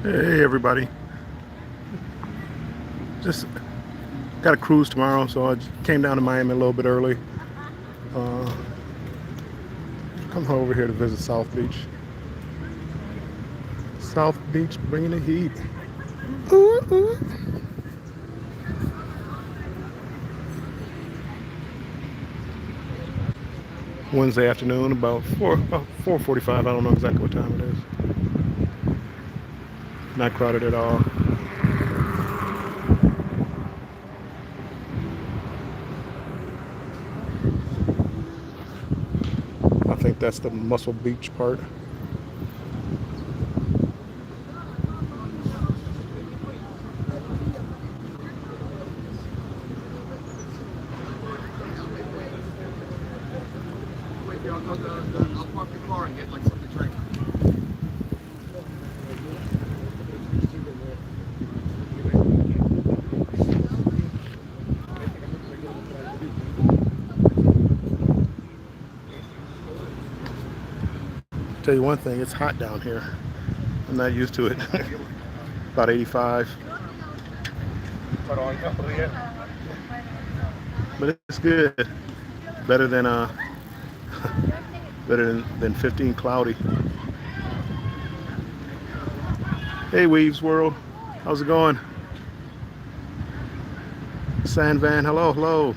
Hey everybody, just got a cruise tomorrow, so I came down to Miami a little bit early. Uh, come over here to visit South Beach. South Beach bringing the heat. Ooh, ooh. Wednesday afternoon, about 4:45. I don't know exactly what time it is. Not crowded at all. I think that's the Muscle Beach part. I'll park the car and get like something to drink. Tell you one thing, it's hot down here. I'm not used to it. About 85, but it's good. Better than better than 15 cloudy. Hey Weaves World, how's it going? San Van, hello, hello.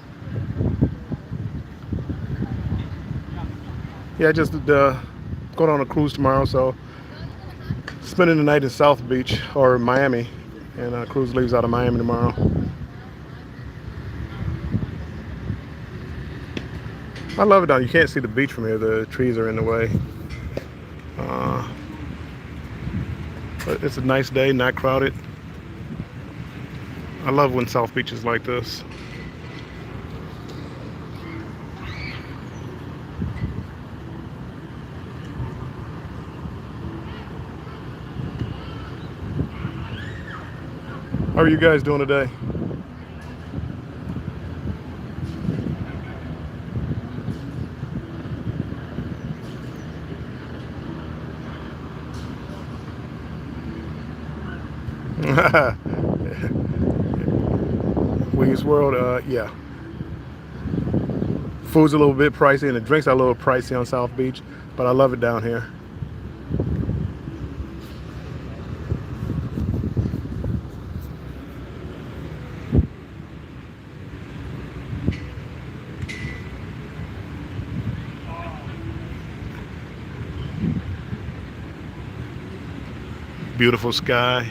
Yeah, just going on a cruise tomorrow, so spending the night in South Beach or Miami, and cruise leaves out of Miami tomorrow. I love it down. You can't see the beach from here; the trees are in the way. Uh, but it's a nice day, not crowded. I love when South Beach is like this. How are you guys doing today? Weaves World, yeah. Food's a little bit pricey, and the drinks are a little pricey on South Beach, but I love it down here. Beautiful sky,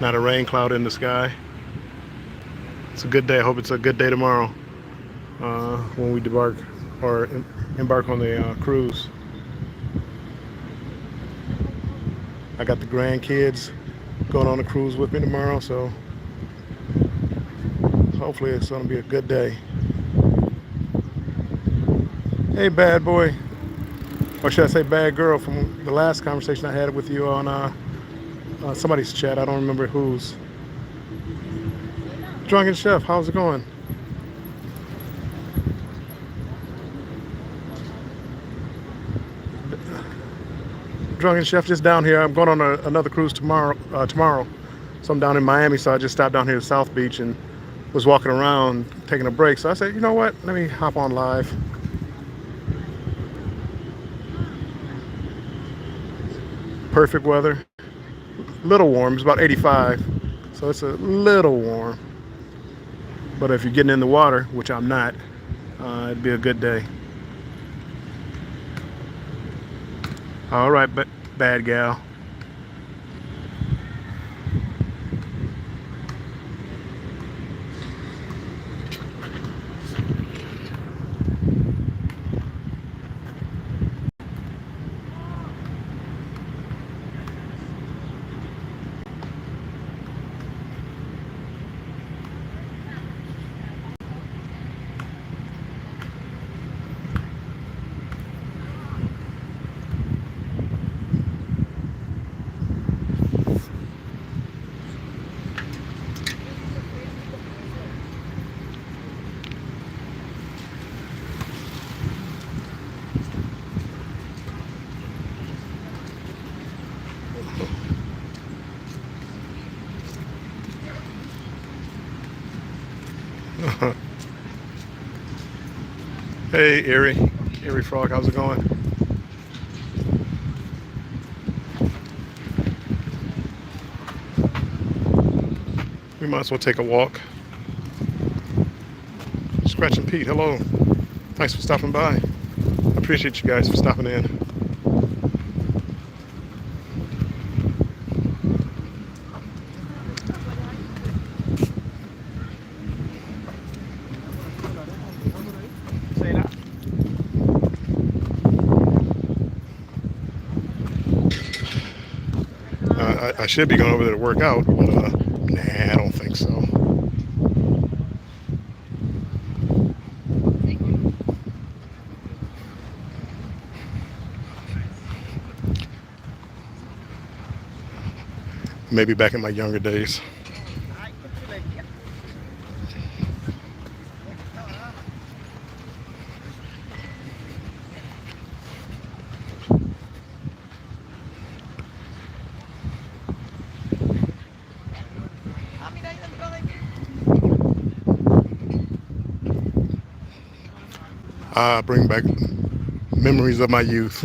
not a rain cloud in the sky. It's a good day. I hope it's a good day tomorrow when we embark on the cruise. I got the grandkids going on a cruise with me tomorrow, so hopefully it's going to be a good day. Hey, bad boy, or should I say bad girl, from the last conversation I had with you on somebody's chat. I don't remember whose. Drunken Chef, how's it going? Drunken Chef, just down here. I'm going on another cruise tomorrow. So I'm down in Miami. So I just stopped down here to South Beach and was walking around taking a break. So I said, you know what? Let me hop on live. Perfect weather. Little warm. It's about 85, so it's a little warm. But if you're getting in the water, which I'm not, it'd be a good day. All right, but bad gal. Hey, Erie Frog, how's it going? We might as well take a walk. Scratch and Pete, hello. Thanks for stopping by. I appreciate you guys for stopping in. I should be going over there to work out, but nah, I don't think so. Maybe back in my younger days. I bring back memories of my youth.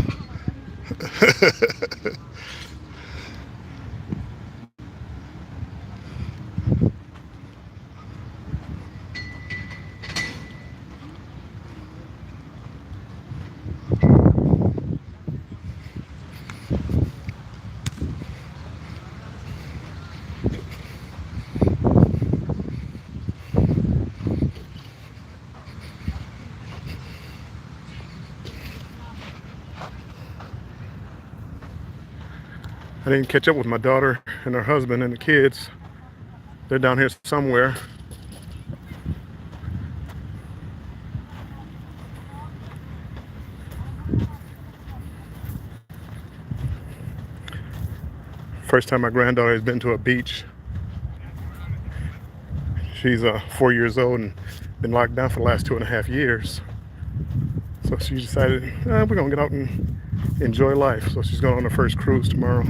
I didn't catch up with my daughter and her husband and the kids. They're down here somewhere. First time my granddaughter has been to a beach. She's 4 years old and been locked down for the last 2.5 years. So she decided, we're gonna get out and enjoy life. So she's going on her first cruise tomorrow.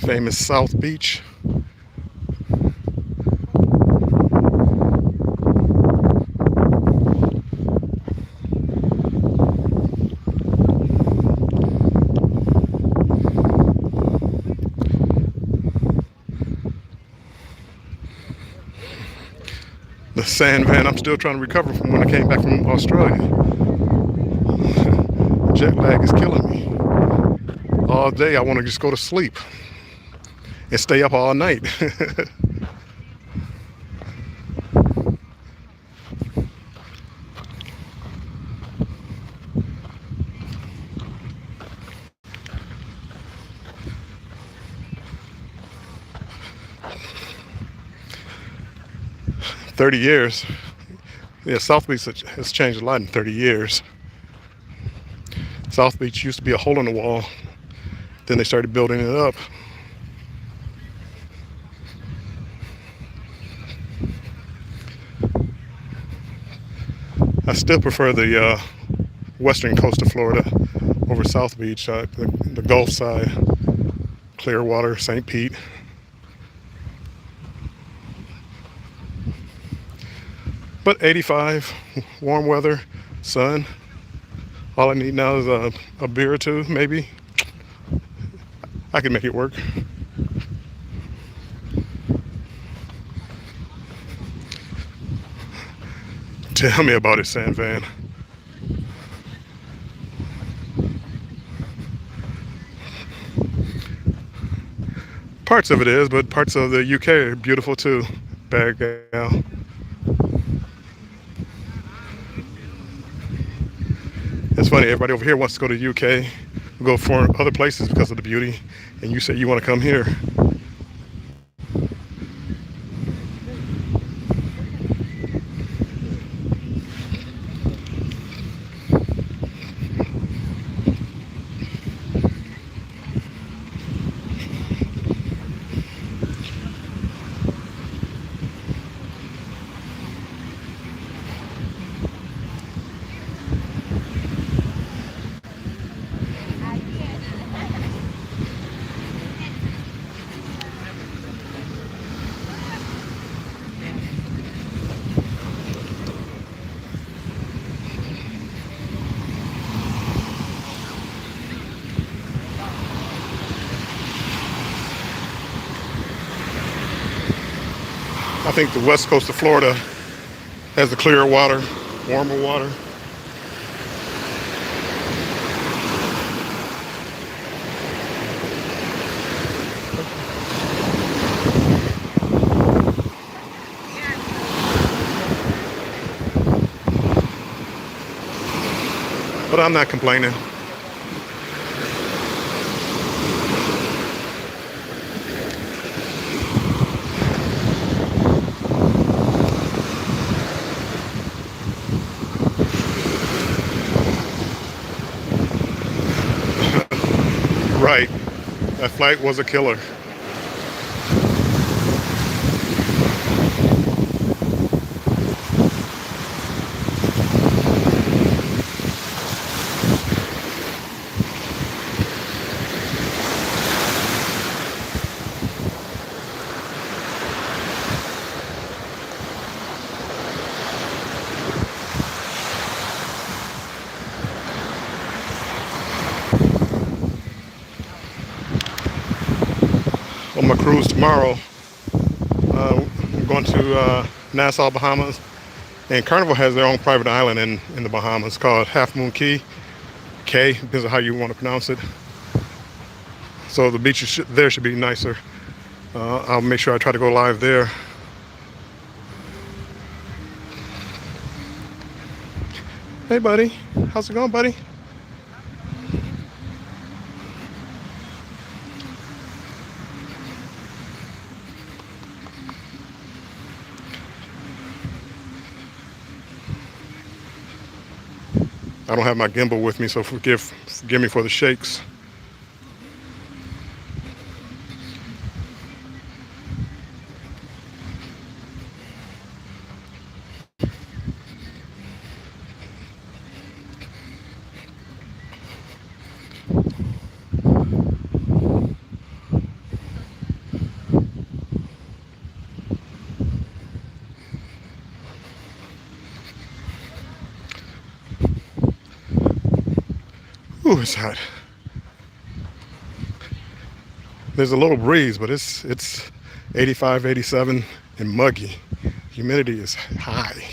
'Famous South Beach. The sand van, I'm still trying to recover from when I came back from Australia. Jet lag is killing me. All day I want to just go to sleep and stay up all night. "30 years. Yeah, South Beach has changed a lot in 30 years. South Beach used to be a hole in the wall. Then they started building it up. I still prefer the western coast of Florida over South Beach, the Gulf side, Clearwater, St. Pete. But 85, warm weather, sun. All I need now is a beer or two, maybe. I can make it work. Tell me about it, Sand Van. Parts of it is, but parts of the UK are beautiful too. Bad gal. It's funny, everybody over here wants to go to the UK. go for other places because of the beauty, and you say you want to come here. I think the west coast of Florida has the clearer water, warmer water. But I'm not complaining. Right. That flight was a killer. On my cruise tomorrow, I'm going to Nassau, Bahamas, and Carnival has their own private island in the Bahamas called Half Moon Cay. K, depends on how you want to pronounce it. So the beaches there should be nicer. I'll make sure I try to go live there. Hey buddy, how's it going, buddy? I don't have my gimbal with me, so forgive me for the shakes. Ooh, it's hot. There's a little breeze, but it's 85, 87 and muggy. Humidity is high.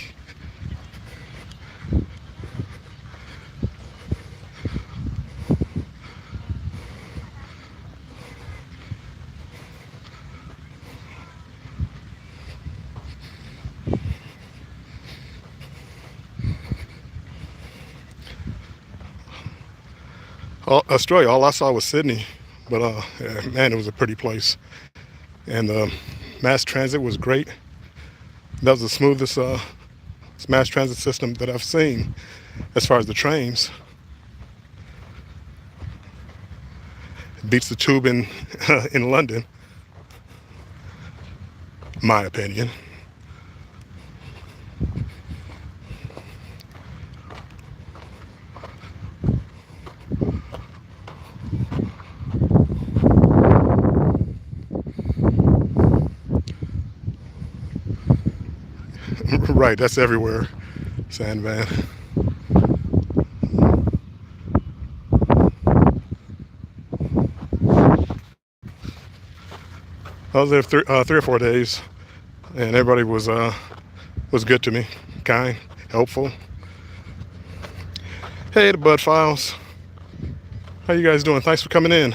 Australia, all I saw was Sydney, but yeah, man, it was a pretty place. And the mass transit was great. That was the smoothest mass transit system that I've seen as far as the trains. It beats the tube in in London, my opinion. Right, that's everywhere, Sandman. I was there 3 or 4 days, and everybody was good to me, kind, helpful. Hey, the Bud Files. How you guys doing? Thanks for coming in.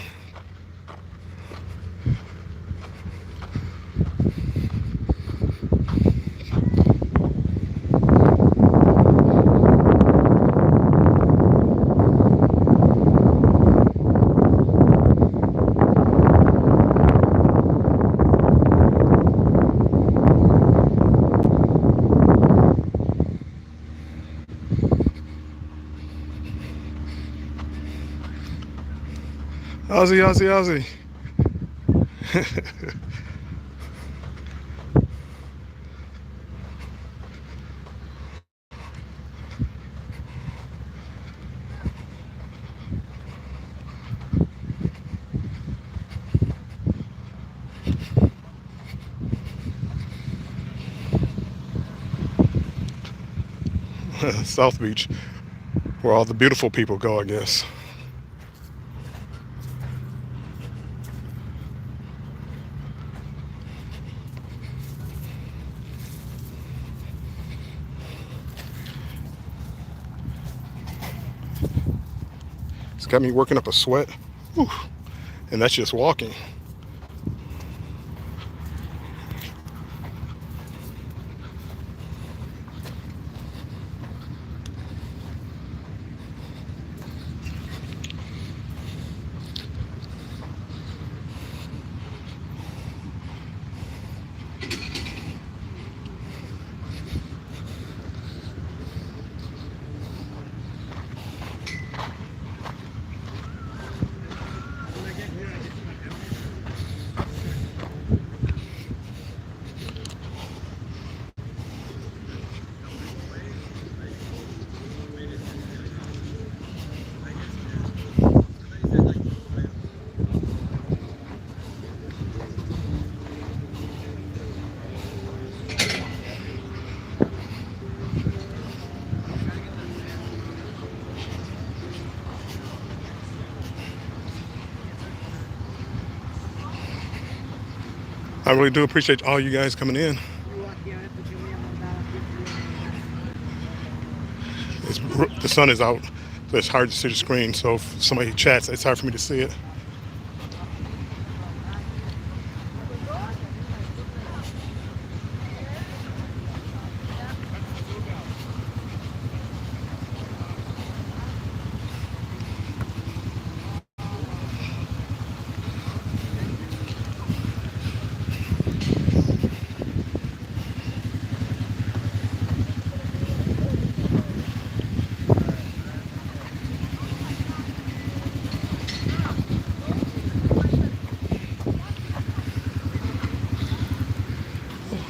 Ozzy, Ozzy, Ozzy. South Beach, where all the beautiful people go, I guess. It's got me working up a sweat. Whew. And that's just walking. I really do appreciate all you guys coming in. It's, the sun is out, so it's hard to see the screen. So if somebody chats, it's hard for me to see it.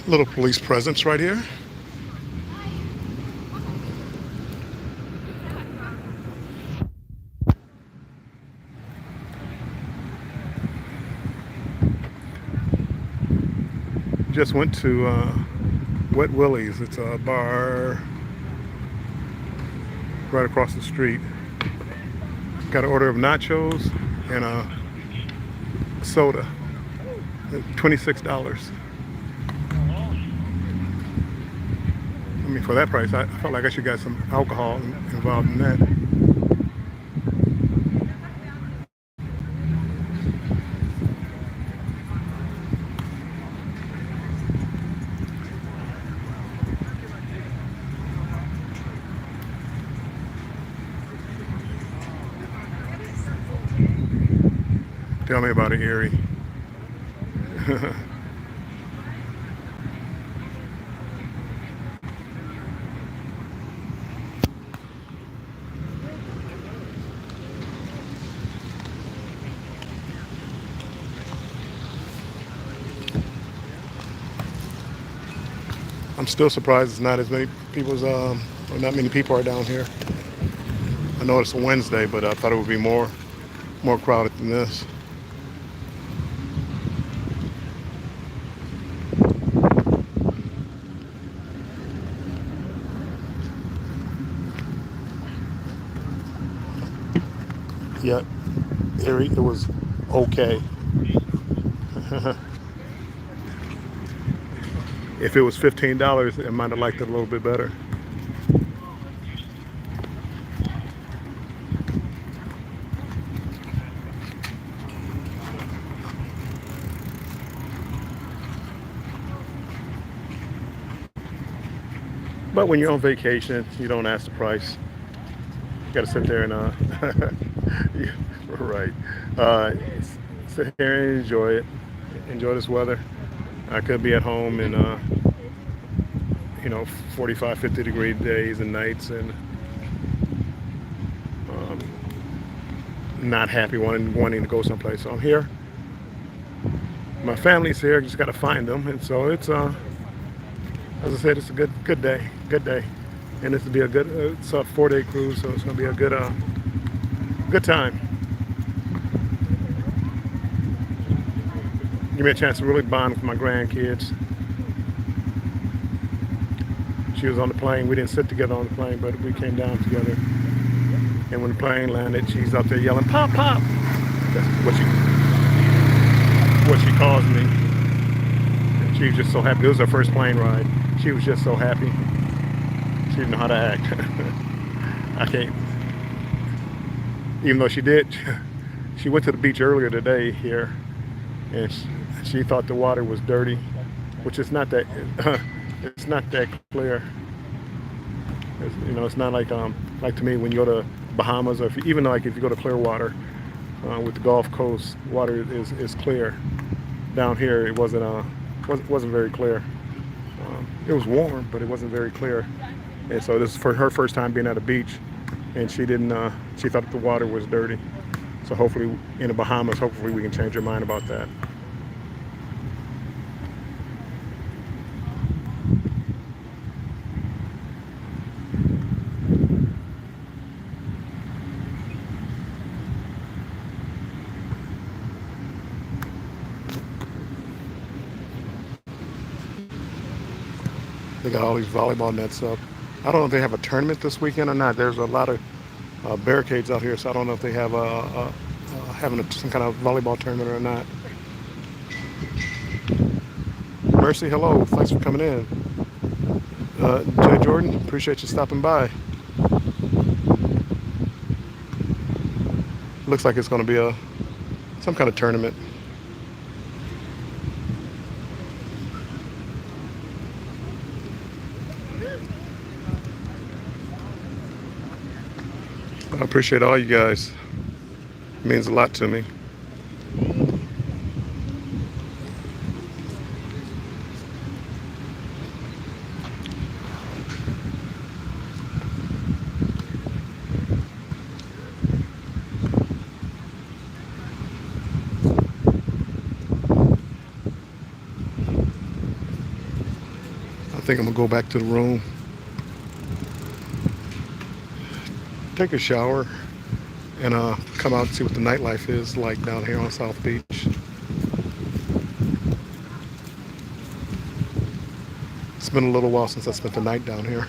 Little police presence right here. Just went to Wet Willie's. It's a bar right across the street. Got an order of nachos and a soda. $26. I mean, for that price, I felt like I should get some alcohol involved in that. Tell me about it, Erie. I'm still surprised it's not as many people's or not many people are down here. I know it's a Wednesday, but I thought it would be more crowded than this. Yeah, it was okay. If it was $15, I might have liked it a little bit better. But when you're on vacation, you don't ask the price. You got to sit there and yeah, right. Sit here and enjoy it. Enjoy this weather. I could be at home in 45, 50-degree days and nights, and not happy, wanting to go someplace. So I'm here. My family's here. Just got to find them, and so it's as I said, it's a good day, and this will be a good. It's a 4-day cruise, so it's gonna be a good time. Give me a chance to really bond with my grandkids. She was on the plane. We didn't sit together on the plane, but we came down together. And when the plane landed, she's up there yelling, "Pop, pop!" That's what she calls me. And she was just so happy. It was her first plane ride. She was just so happy. She didn't know how to act. I can't. Even though she did, she went to the beach earlier today here, and she thought the water was dirty, which is not that. It's not that clear. It's not like to me when you go to Bahamas, or even like if you go to Clearwater with the Gulf Coast, water is clear. Down here, it wasn't very clear. It was warm, but it wasn't very clear. And so this is for her first time being at a beach, and she didn't. She thought the water was dirty. So hopefully in the Bahamas, hopefully we can change her mind about that. They got all these volleyball nets up. I don't know if they have a tournament this weekend or not. There's a lot of barricades out here, so I don't know if they have some kind of volleyball tournament or not. Mercy, hello. Thanks for coming in. Jay Jordan, appreciate you stopping by. Looks like it's going to be some kind of tournament. I appreciate all you guys. It means a lot to me. I think I'm gonna go back to the room, take a shower, and come out and see what the nightlife is like down here on South Beach. It's been a little while since I spent the night down here.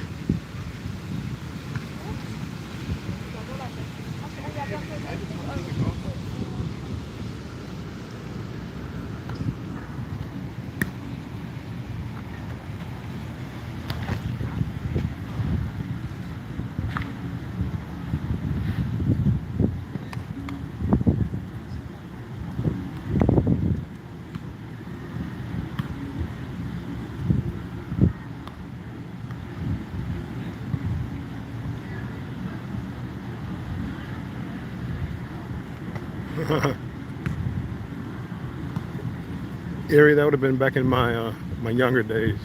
Erie, that would have been back in my my younger days,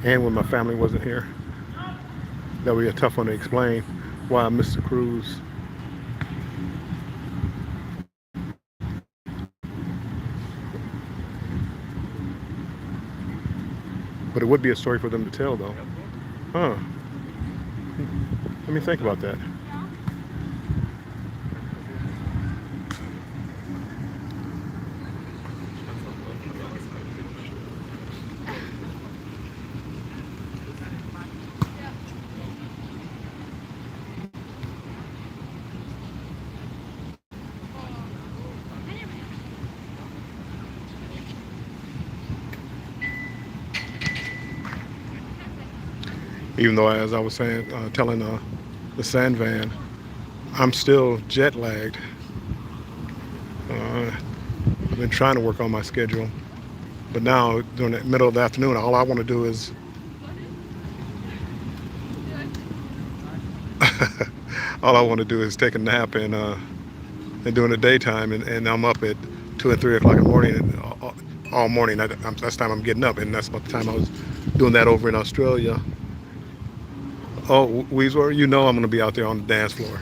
and when my family wasn't here. That would be a tough one to explain why I missed the cruise. But it would be a story for them to tell, though. Huh. Let me think about that. Even though, as I was saying, telling the sand van, I'm still jet lagged. I've been trying to work on my schedule, but now during the middle of the afternoon, all I want to do is take a nap and during the daytime, and I'm up at 2 and 3 o'clock in the morning, and all morning. That's the time I'm getting up, and that's about the time I was doing that over in Australia. Oh, Weezer, you know I'm going to be out there on the dance floor.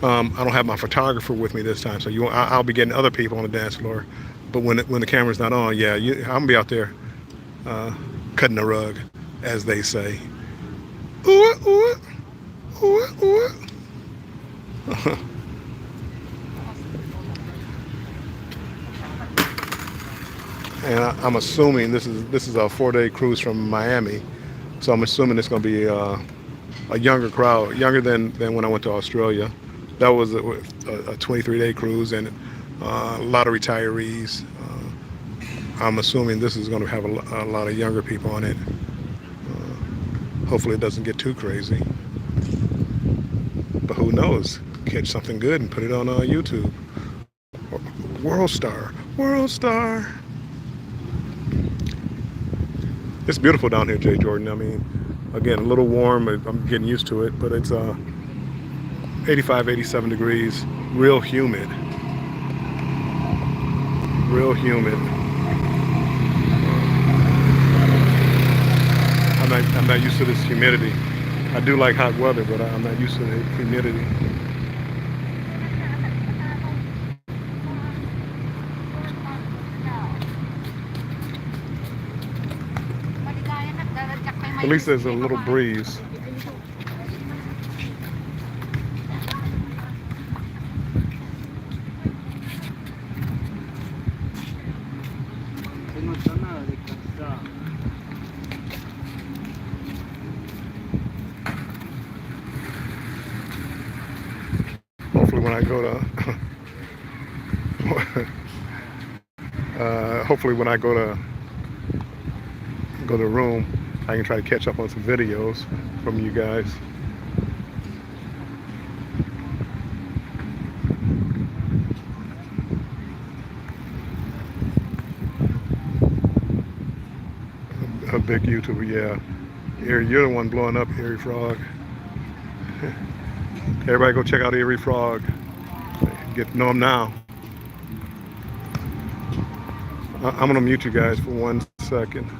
I don't have my photographer with me this time, so I'll be getting other people on the dance floor. But when the camera's not on, yeah, I'm gonna be out there cutting the rug, as they say. Ooh, ooh, ooh, ooh. And I'm assuming this is a 4-day cruise from Miami, so I'm assuming it's going to be a younger crowd, younger than when I went to Australia. That was a 23-day cruise and a lot of retirees. I'm assuming this is going to have a lot of younger people on it. Hopefully it doesn't get too crazy. But who knows? Catch something good and put it on YouTube. World Star, World Star. It's beautiful down here, Jay Jordan. I mean, again, a little warm. I'm getting used to it, but it's 85, 87 degrees. Real humid. Real humid. I'm not used to this humidity. I do like hot weather, but I'm not used to the humidity. At least there's a little breeze. Hopefully when I go to hopefully when I go to the room, I can try to catch up on some videos from you guys. A big YouTuber, yeah. You're the one blowing up, Eerie Frog. Everybody go check out Eerie Frog. Get to know him now. I'm gonna mute you guys for 1 second.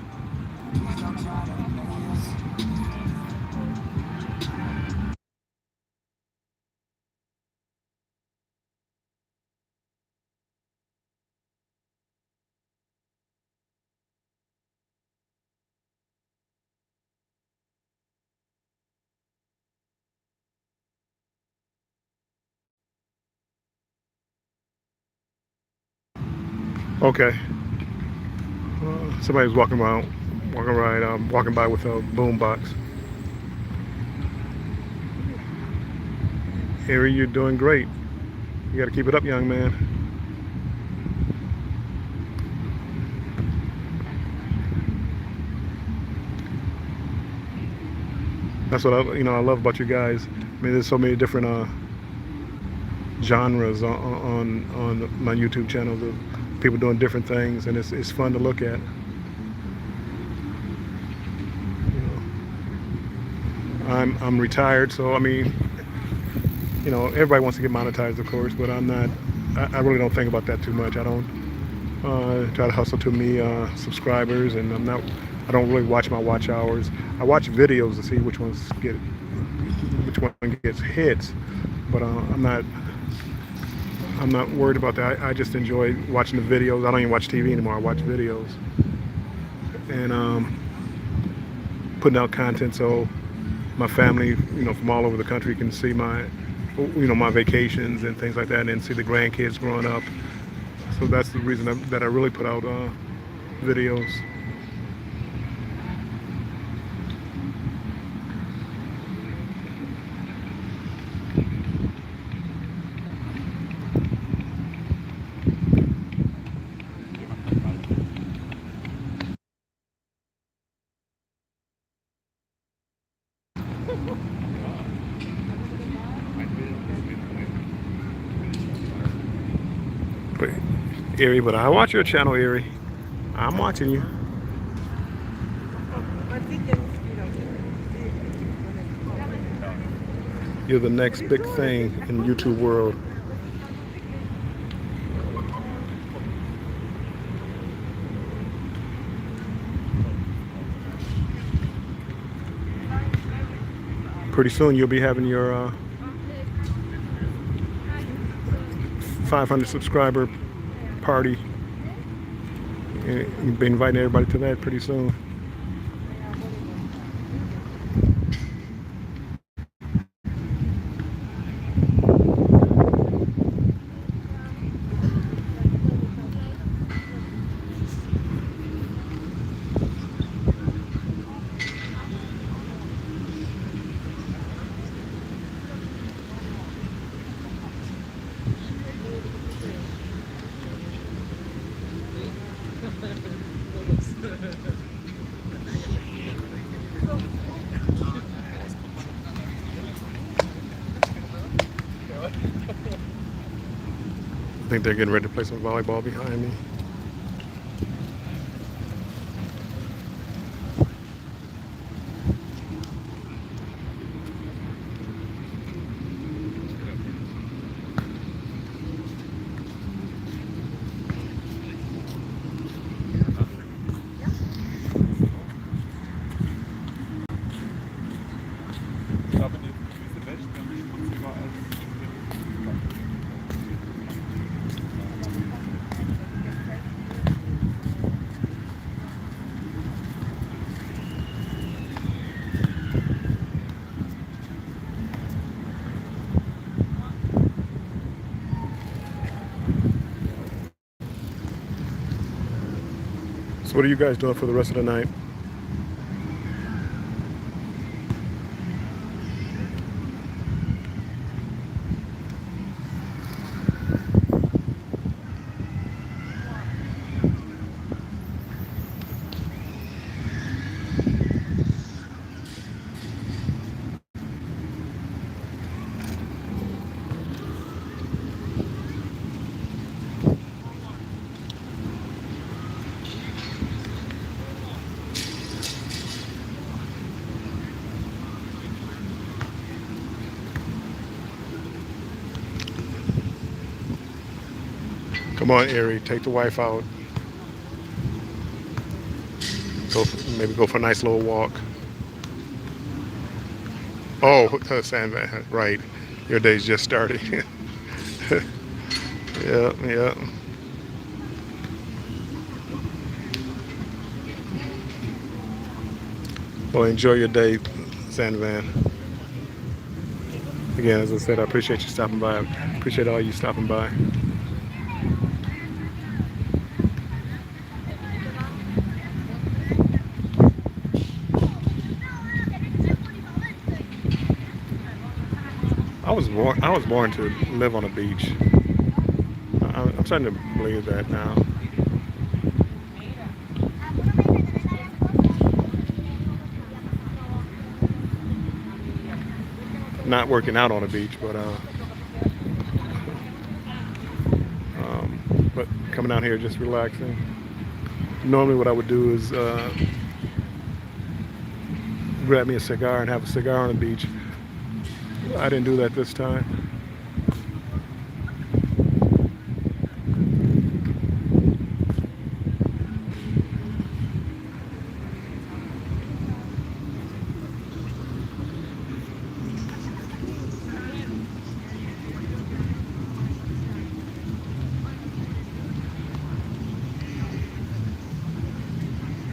Okay. Somebody's walking by with a boom box. Eerie, you're doing great. You got to keep it up, young man. That's what I love about you guys. I mean, there's so many different genres on my YouTube channels of people doing different things, and it's fun to look at. I'm retired, so I mean, everybody wants to get monetized, of course, but I'm not. I really don't think about that too much. I don't try to hustle to me subscribers, and I don't really watch my watch hours. I watch videos to see which one gets hits, but I'm not worried about that. I just enjoy watching the videos. I don't even watch TV anymore. I watch videos and putting out content so my family, from all over the country can see my vacations and things like that, and see the grandkids growing up. So that's the reason that I really put out videos. Eerie, but I watch your channel, Eerie. I'm watching you. You're the next big thing in YouTube world. Pretty soon you'll be having your 500 subscriber party. You'll be inviting everybody to that pretty soon. I think they're getting ready to play some volleyball behind me. Ja, wenn die Füße wäscht, dann putzt überall. So what are you guys doing for the rest of the night? Come on, Erie, take the wife out. Maybe go for a nice little walk. Oh, Sandman, right. Your day's just starting. Yeah, yeah. Well, enjoy your day, Sandvan. Again, as I said, I appreciate you stopping by. I appreciate all you stopping by. I was born to live on a beach. I'm starting to believe that now. Not working out on a beach, but coming out here just relaxing. Normally what I would do is grab me a cigar and have a cigar on the beach. I didn't do that this time.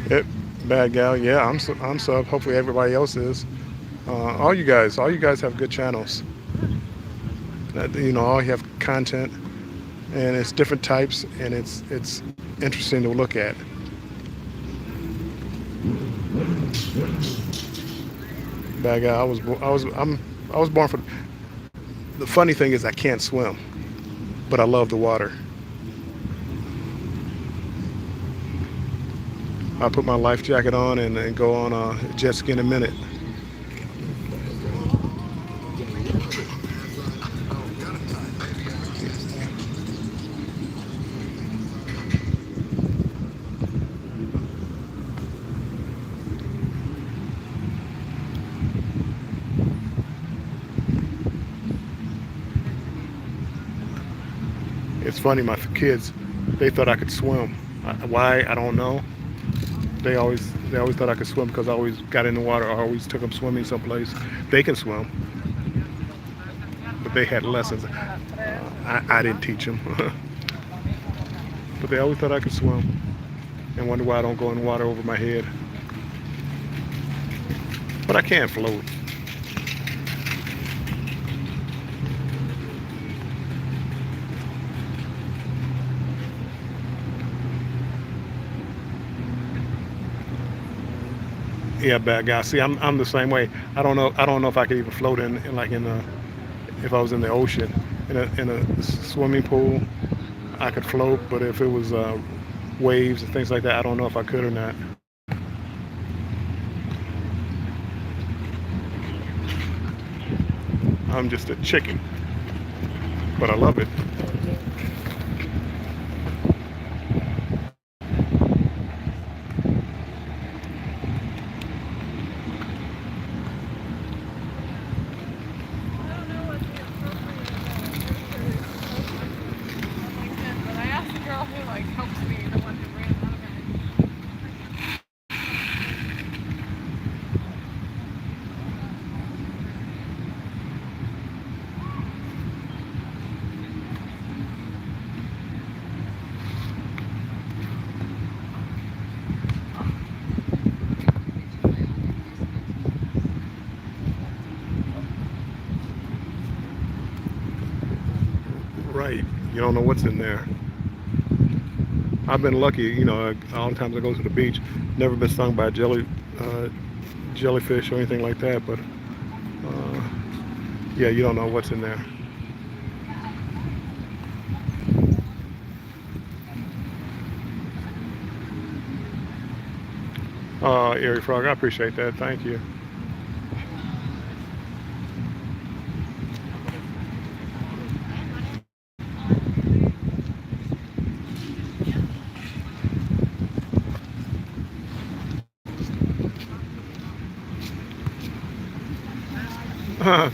Yep, bad gal. Yeah, I'm sub. Hopefully everybody else is. All you guys have good channels. All you have content, and it's different types, and it's interesting to look at. Bad guy. I was born for. The funny thing is I can't swim, but I love the water. I'll put my life jacket on and go on a jet ski in a minute. It's funny, my kids, they thought I could swim. Why, I don't know. They always thought I could swim because I always got in the water. I always took them swimming someplace. They can swim, but they had lessons. I didn't teach them. But they always thought I could swim and wonder why I don't go in water over my head. But I can float. Yeah, bad guy. See, I'm the same way. I don't know if I could even float in like in the if I was in the ocean in a swimming pool. I could float, but if it was waves and things like that, I don't know if I could or not. I'm just a chicken, but I love it. But I asked the girl who like helps me, the one who ran out of it. Right. You don't know what's in there. I've been lucky, you know, all the times I go to the beach, never been stung by a jellyfish or anything like that, but yeah, you don't know what's in there. Erie Frog, I appreciate that. Thank you.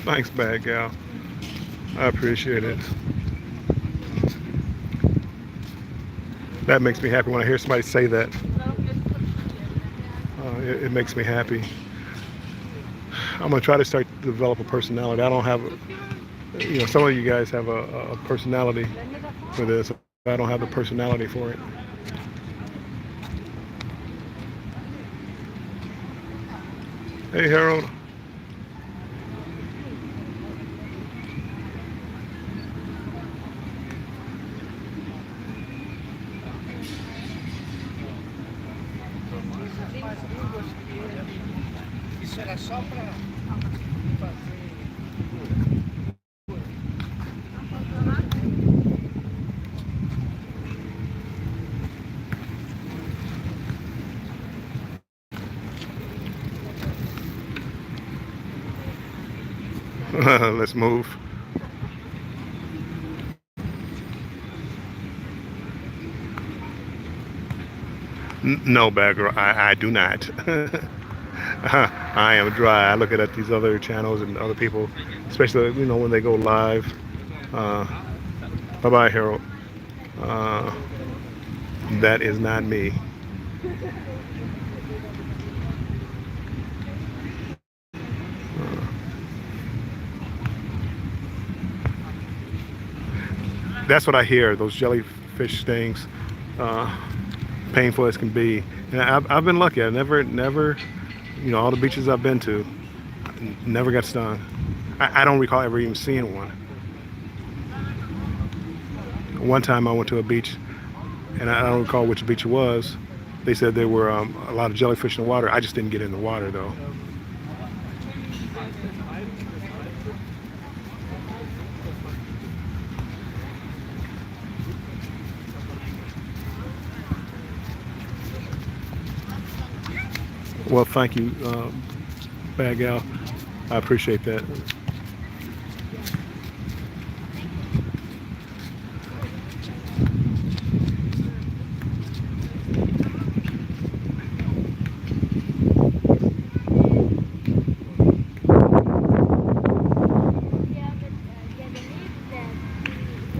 Thanks, bad gal. I appreciate it. That makes me happy when I hear somebody say that. It makes me happy. I'm gonna try to start to develop a personality. I don't have, you know, some of you guys have a personality for this. I don't have the personality for it. Hey, Harold. Isso era só para fazer. Let's move. No, Bagger, I do not. I am dry. I look at these other channels and other people, especially, you know, when they go live. Bye-bye, Harold. Uh, that is not me. That's what I hear. Those jellyfish stings, painful as can be. And I've been lucky. I never, you know, all the beaches I've been to, never got stung. I don't recall ever even seeing one. One time I went to a beach, and I don't recall which beach it was. They said there were a lot of jellyfish in the water. I just didn't get in the water though. Well, thank you, Bad Gal. I appreciate that.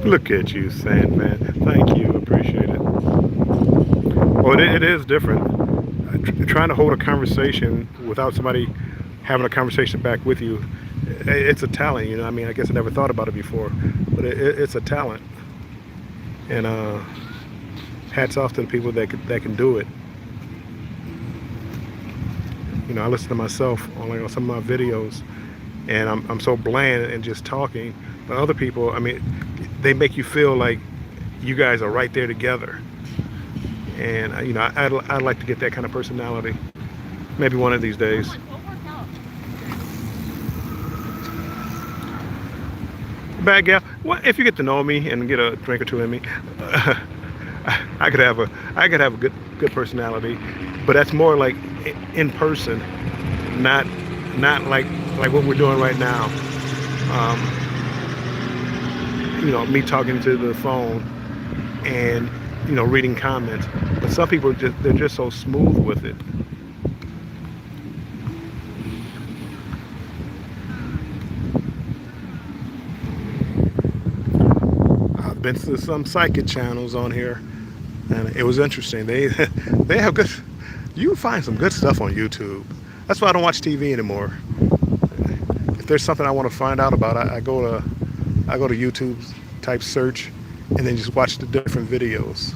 Look at you, Sandman. Thank you. Appreciate it. Well, it is different. Trying to hold a conversation without somebody having a conversation back with you it's a talent, you know. I mean, I guess I never thought about it before, but it's a talent. And hats off to the people that can do it. You know, I listen to myself on some of my videos, and I'm so bland and just talking. But other people, I mean, they make you feel like you guys are right there together. And you know, I'd like to get that kind of personality. Maybe one of these days. We'll work out. Bad gal. What if you get to know me and get a drink or two in me? I could have a good personality, but that's more like in person, not like what we're doing right now. You know, me talking to the phone and you know reading comments. But some people they're just so smooth with it. I've been to some psychic channels on here, and it was interesting. They they have good. You can find some good stuff on YouTube. That's why I don't watch TV anymore. If there's something I want to find out about, I go to YouTube, type search, and then just watch the different videos.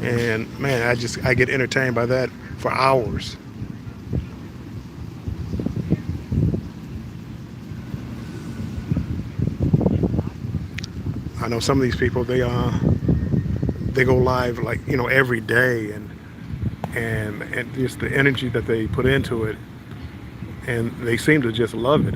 And man, I get entertained by that for hours. I know some of these people they go live like you know every day, and just the energy that they put into it, and they seem to just love it.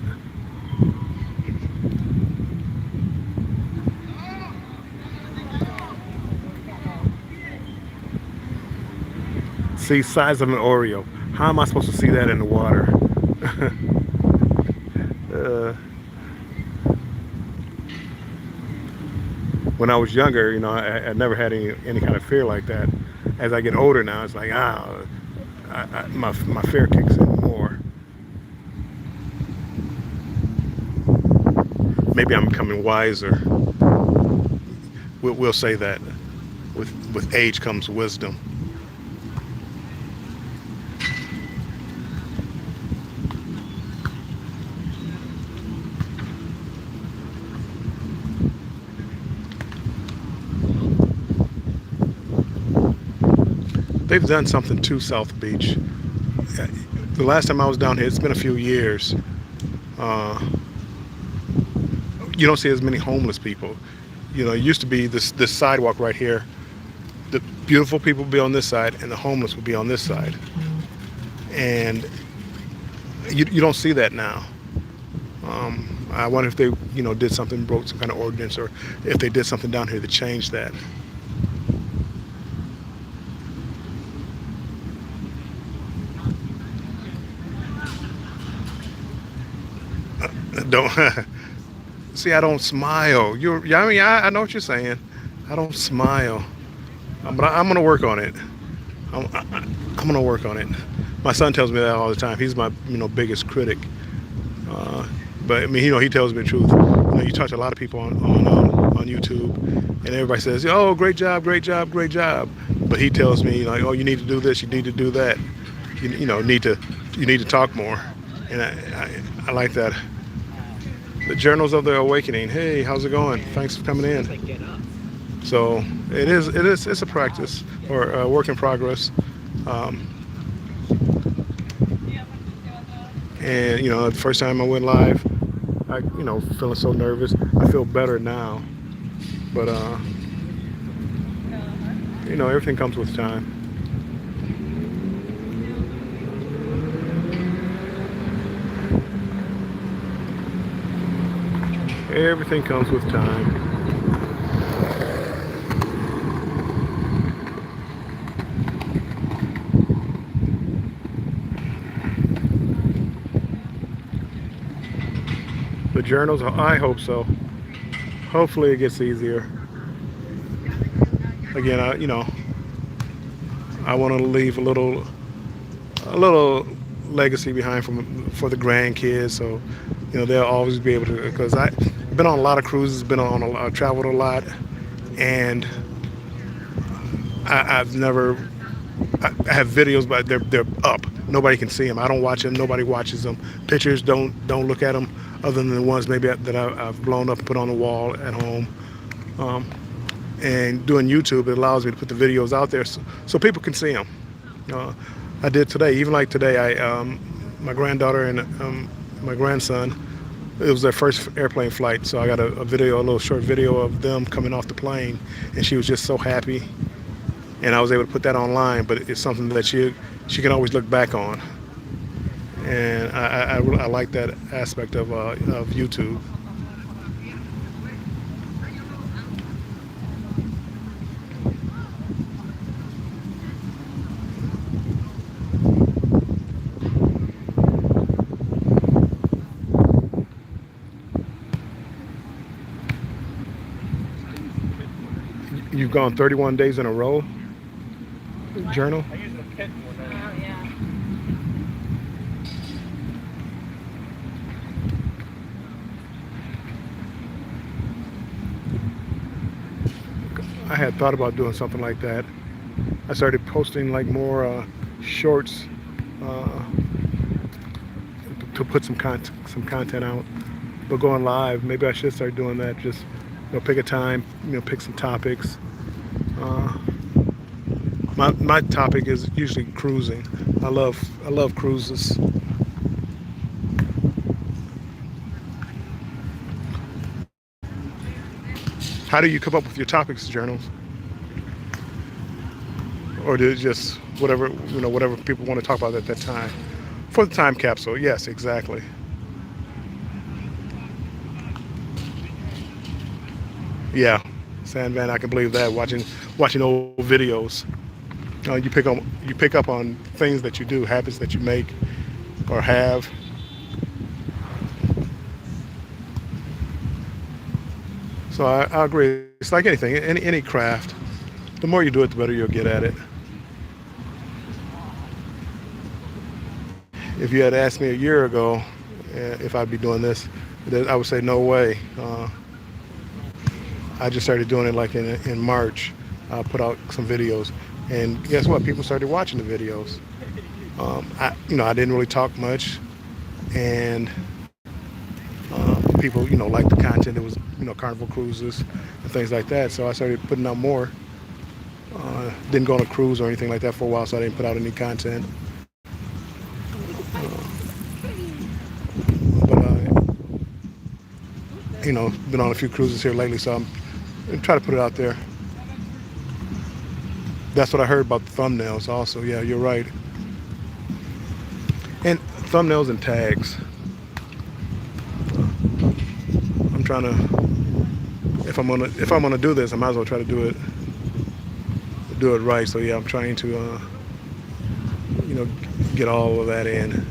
See, size of an Oreo. How am I supposed to see that in the water? When I was younger, you know, I never had any kind of fear like that. As I get older now, it's like, my fear kicks in more. Maybe I'm becoming wiser. We'll say that. With age comes wisdom. They've done something to South Beach. The last time I was down here, it's been a few years. You don't see as many homeless people. You know, it used to be this sidewalk right here. The beautiful people would be on this side, and the homeless would be on this side. And you don't see that now. I wonder if they, you know, did something, broke some kind of ordinance, or if they did something down here to change that. Don't see. I don't smile. Yeah. I mean, I know what you're saying. I don't smile, but I'm gonna work on it. I'm gonna work on it. My son tells me that all the time. He's my biggest critic. But I mean, you know, he tells me the truth. You know, you talk to a lot of people on YouTube, and everybody says, "Oh, great job, great job, great job." But he tells me, like, "Oh, you need to do this, you need to do that. You need to talk more." And I like that. The Journals of the Awakening. Hey, how's it going? Thanks for coming in. So it's a practice or a work in progress. And you know, the first time I went live, I feeling so nervous. I feel better now, but you know, everything comes with time. Everything comes with time. The journals, I hope so. Hopefully it gets easier. Again, I want to leave a little legacy behind for the grandkids, so you know they'll always be able to. Because I've been on a lot of cruises, I've traveled a lot, and I have videos, but they're up. nobody can see them. I don't watch them. Nobody watches them. Pictures don't look at them, other than the ones maybe that I've blown up and put on the wall at home. And doing YouTube, it allows me to put the videos out there so people can see them. I did today. Even like today, my granddaughter and my grandson, it was their first airplane flight, so I got a little short video of them coming off the plane, and she was just so happy. And I was able to put that online, but it's something that she can always look back on. And I like that aspect of YouTube. You've gone 31 days in a row, journal? I use the pit more than Oh, yeah. I had thought about doing something like that. I started posting like more shorts to put some content out. But going live, maybe I should start doing that. Just pick a time, pick some topics. My topic is usually cruising. I love cruises. How do you come up with your topics, journals? Or do it just whatever people want to talk about at that time? For the time capsule, yes, exactly. Yeah, San Van, I can believe that. Watching old videos, you pick up on things that you do, habits that you make or have. So I agree. It's like anything, any craft. The more you do it, the better you'll get at it. If you had asked me a year ago if I'd be doing this, I would say no way. I just started doing it like in March. I put out some videos, and guess what? People started watching the videos. I didn't really talk much, and people, liked the content. It was, Carnival cruises and things like that. So I started putting out more. Didn't go on a cruise or anything like that for a while, so I didn't put out any content. Been on a few cruises here lately, so I'm trying to put it out there. That's what I heard about the thumbnails also. Yeah, you're right. And thumbnails and tags. I'm trying to, if I'm gonna do this, I might as well try to do it right. So yeah, I'm trying to get all of that in.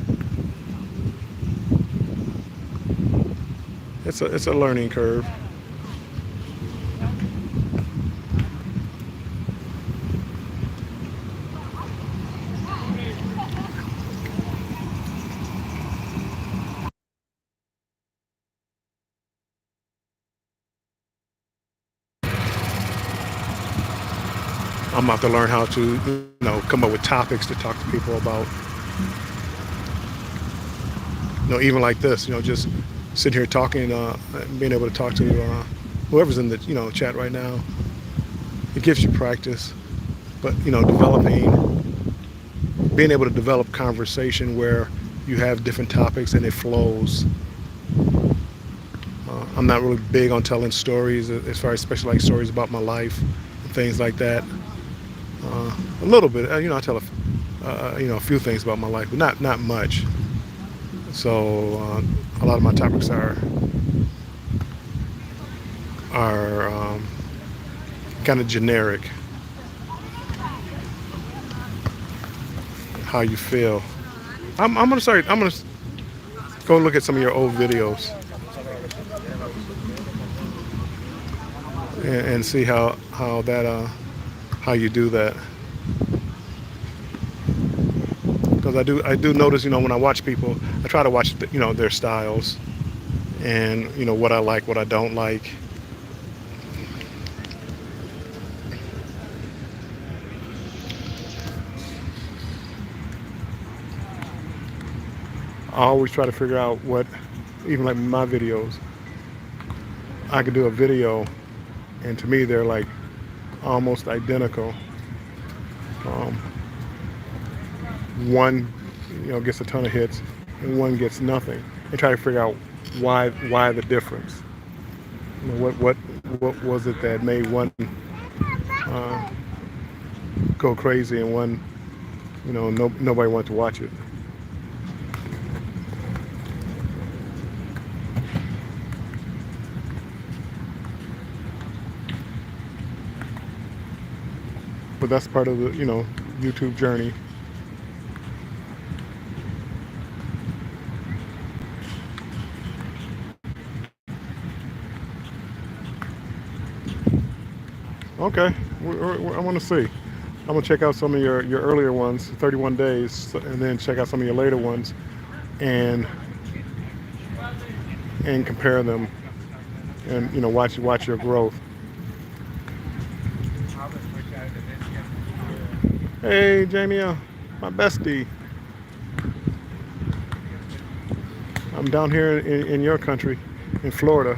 It's a learning curve. I'm about to learn how to, come up with topics to talk to people about. Even like this, just sitting here talking, being able to talk to whoever's in the, chat right now. It gives you practice, but being able to develop conversation where you have different topics and it flows. I'm not really big on telling stories, as far as especially like stories about my life and things like that. A little bit, I tell a few things about my life, but not much. So a lot of my topics are kind of generic. How you feel. I'm gonna go look at some of your old videos and see how you do that. Because I do notice, when I watch people, I try to watch, their styles and, what I like, what I don't like. always try to figure out what, even like my videos, I could do a video, and to me they're like almost identical. Um, one, gets a ton of hits, and one gets nothing, and try to figure out why the difference. What was it that made one uh, go crazy and one, nobody wanted to watch it. But that's part of the, YouTube journey. Okay, I want to see. I'm gonna check out some of your earlier ones, 31 days, and then check out some of your later ones, and compare them, and watch your growth. Hey, Jamie, my bestie. I'm down here in your country, in Florida.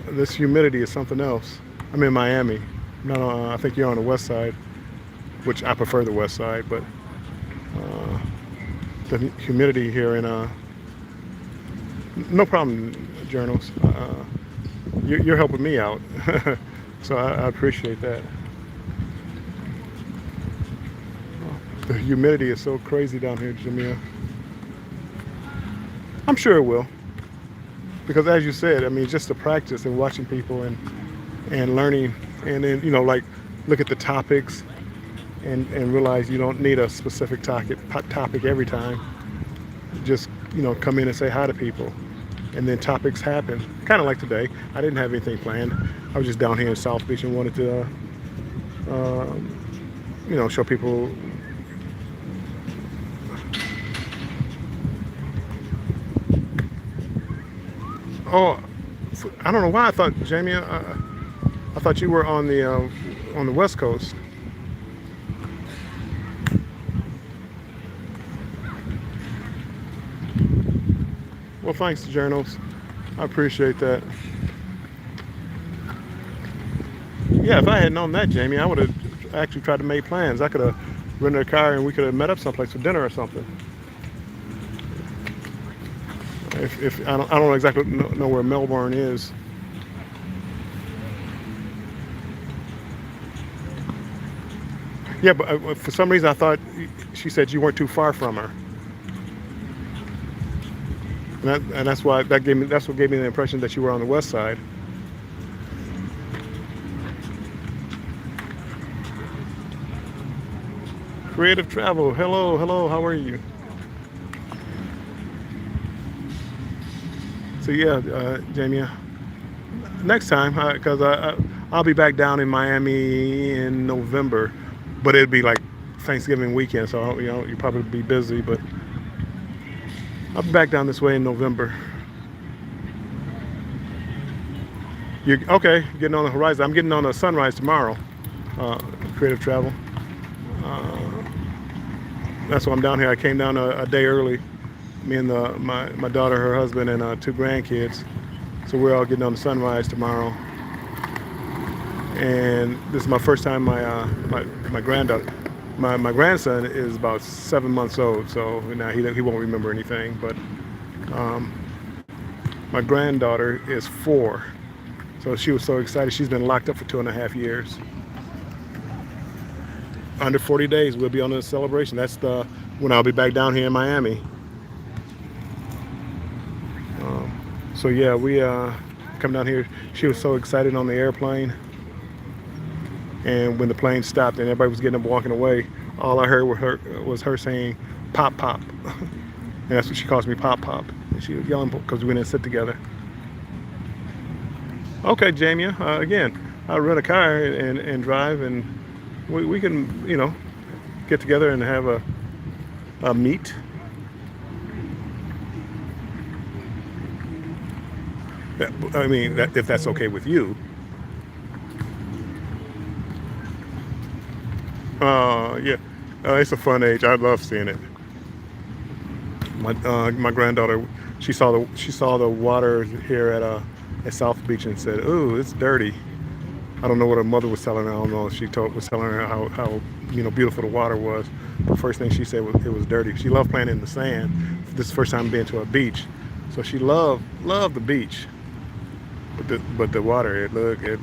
This humidity is something else. I'm in Miami. I think you're on the west side, which I prefer the west side, but the humidity here no problem, journals. You're helping me out, so I appreciate that. The humidity is so crazy down here, Jamia. I'm sure it will, because as you said, just the practice and watching people and learning, and then like look at the topics and realize you don't need a specific topic every time. Just come in and say hi to people, and then topics happen. Kind of like today, I didn't have anything planned. I was just down here in South Beach and wanted to show people. Oh, I don't know why I thought, Jamie, I thought you were on the West Coast. Well, thanks, journals. I appreciate that. Yeah, if I had known that, Jamie, I would have actually tried to make plans. I could have rented a car and we could have met up someplace for dinner or something. If I don't exactly know where Melbourne is. Yeah, but for some reason I thought she said you weren't too far from her, and that's what gave me the impression that you were on the west side. Creative Travel, hello, how are you? So yeah, Jamie, next time, because I'll be back down in Miami in November, but it'll be like Thanksgiving weekend, so you'll probably be busy, but I'll be back down this way in November. Okay, getting on the horizon. I'm getting on a sunrise tomorrow, Creative Travel. That's why I'm down here. I came down a day early. Me and my daughter, her husband, and 2 grandkids. So we're all getting on the sunrise tomorrow. And this is my first time. My granddaughter, my grandson is about 7 months old, so now he won't remember anything. But my granddaughter is 4, so she was so excited. She's been locked up for 2.5 years. Under 40 days, we'll be on a celebration. That's when I'll be back down here in Miami. So yeah, we come down here. She was so excited on the airplane, and when the plane stopped and everybody was getting up walking away, all I heard was her saying "pop pop," and that's what she calls me, Pop Pop. And she was yelling because we didn't sit together. Okay, Jamie. Again, I'll rent a car and drive, and we can get together and have a meet. I mean, if that's okay with you. Yeah, it's a fun age. I love seeing it. My granddaughter, she saw the water here at South Beach and said, "Ooh, it's dirty." I don't know what her mother was telling her. I don't know if she was telling her how beautiful the water was. The first thing she said was it was dirty. She loved playing in the sand. This is the first time being to a beach, so she loved the beach. But the water, it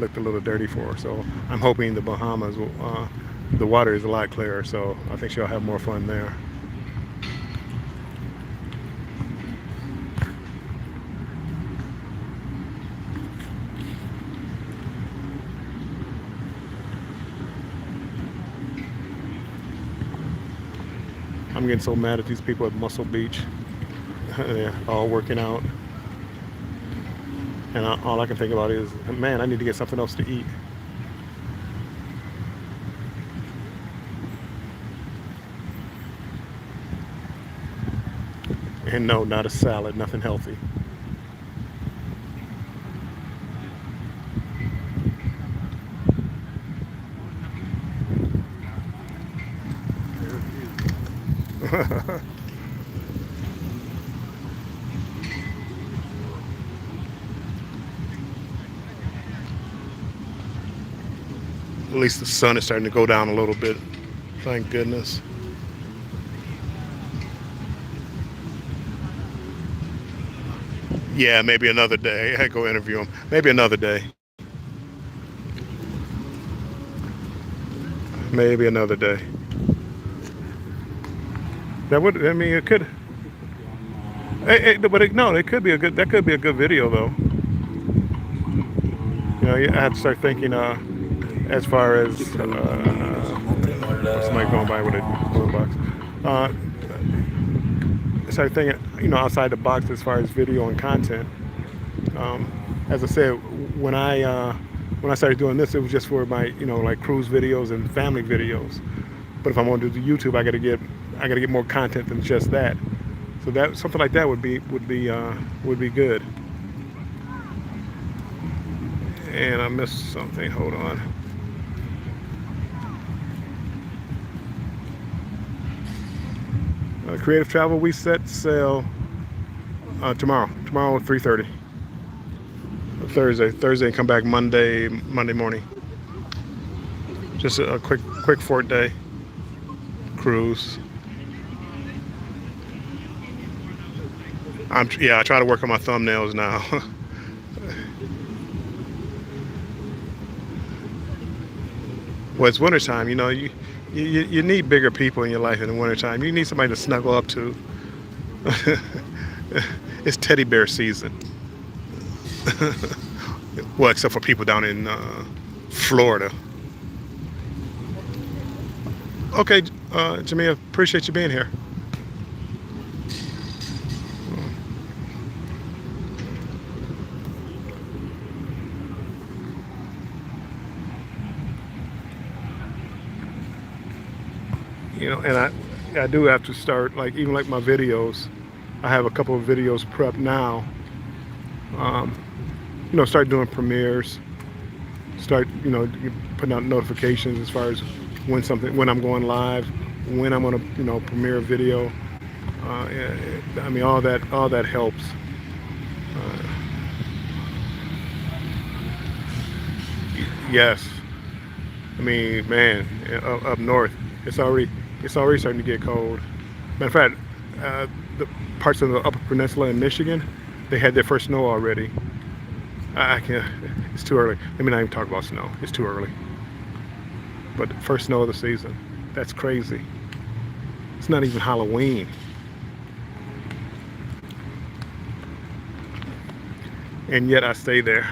looked a little dirty for her. So I'm hoping the Bahamas, the water is a lot clearer. So I think she'll have more fun there. I'm getting so mad at these people at Muscle Beach. They're all working out. And all I can think about is, man, I need to get something else to eat. And no, not a salad, nothing healthy. At least the sun is starting to go down a little bit. Thank goodness. Yeah, maybe another day. I go interview him. Maybe another day. Maybe another day. That would, I mean, it could. No, it could be a good. That could be a good video, though. I have to start thinking. As far as somebody going by with a boombox. Start thinking, outside the box as far as video and content. As I said, when I started doing this, it was just for my, like cruise videos and family videos. But if I'm going to do the YouTube, I got to get more content than just that. So that something like that would be good. And I missed something. Hold on. Creative Travel, we set sail tomorrow at 3:30. Thursday, and come back Monday morning. Just a quick 4-day cruise. I try to work on my thumbnails now. Well, it's wintertime, you need bigger people in your life in the wintertime. You need somebody to snuggle up to. It's teddy bear season. Well, except for people down in Florida. Okay, Jamia, appreciate you being here. And I do have to start, even like my videos. I have a couple of videos prepped now. Start doing premieres. Start, putting out notifications as far as when I'm going live, when I'm going to, premiere a video. I mean, all that helps. Yes. I mean, man, up north, it's already starting to get cold. Matter of fact, the parts of the Upper Peninsula in Michigan, they had their first snow already. I can't. It's too early. Let me not even talk about snow. It's too early. But first snow of the season. That's crazy. It's not even Halloween. And yet I stay there.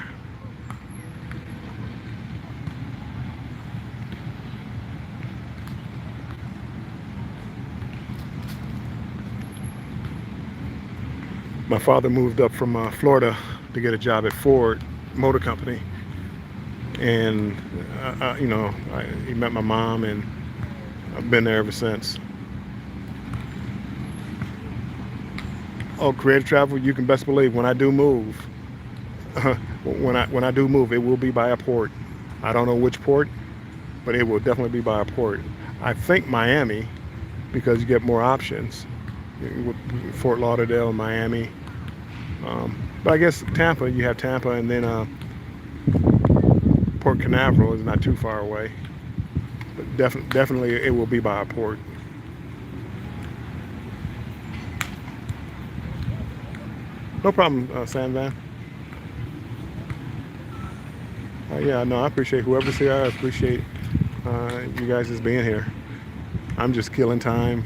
My father moved up from Florida to get a job at Ford Motor Company, and he met my mom, and I've been there ever since. Oh, Creative Travel, you can best believe when I do move, when I do move, it will be by a port. I don't know which port, but it will definitely be by a port. I think Miami, because you get more options. with Fort Lauderdale and Miami. But I guess Tampa, you have Tampa, and then Port Canaveral is not too far away. But definitely it will be by a port. No problem, Sam Van. Yeah, no, I appreciate whoever's here. I appreciate you guys just being here. I'm just killing time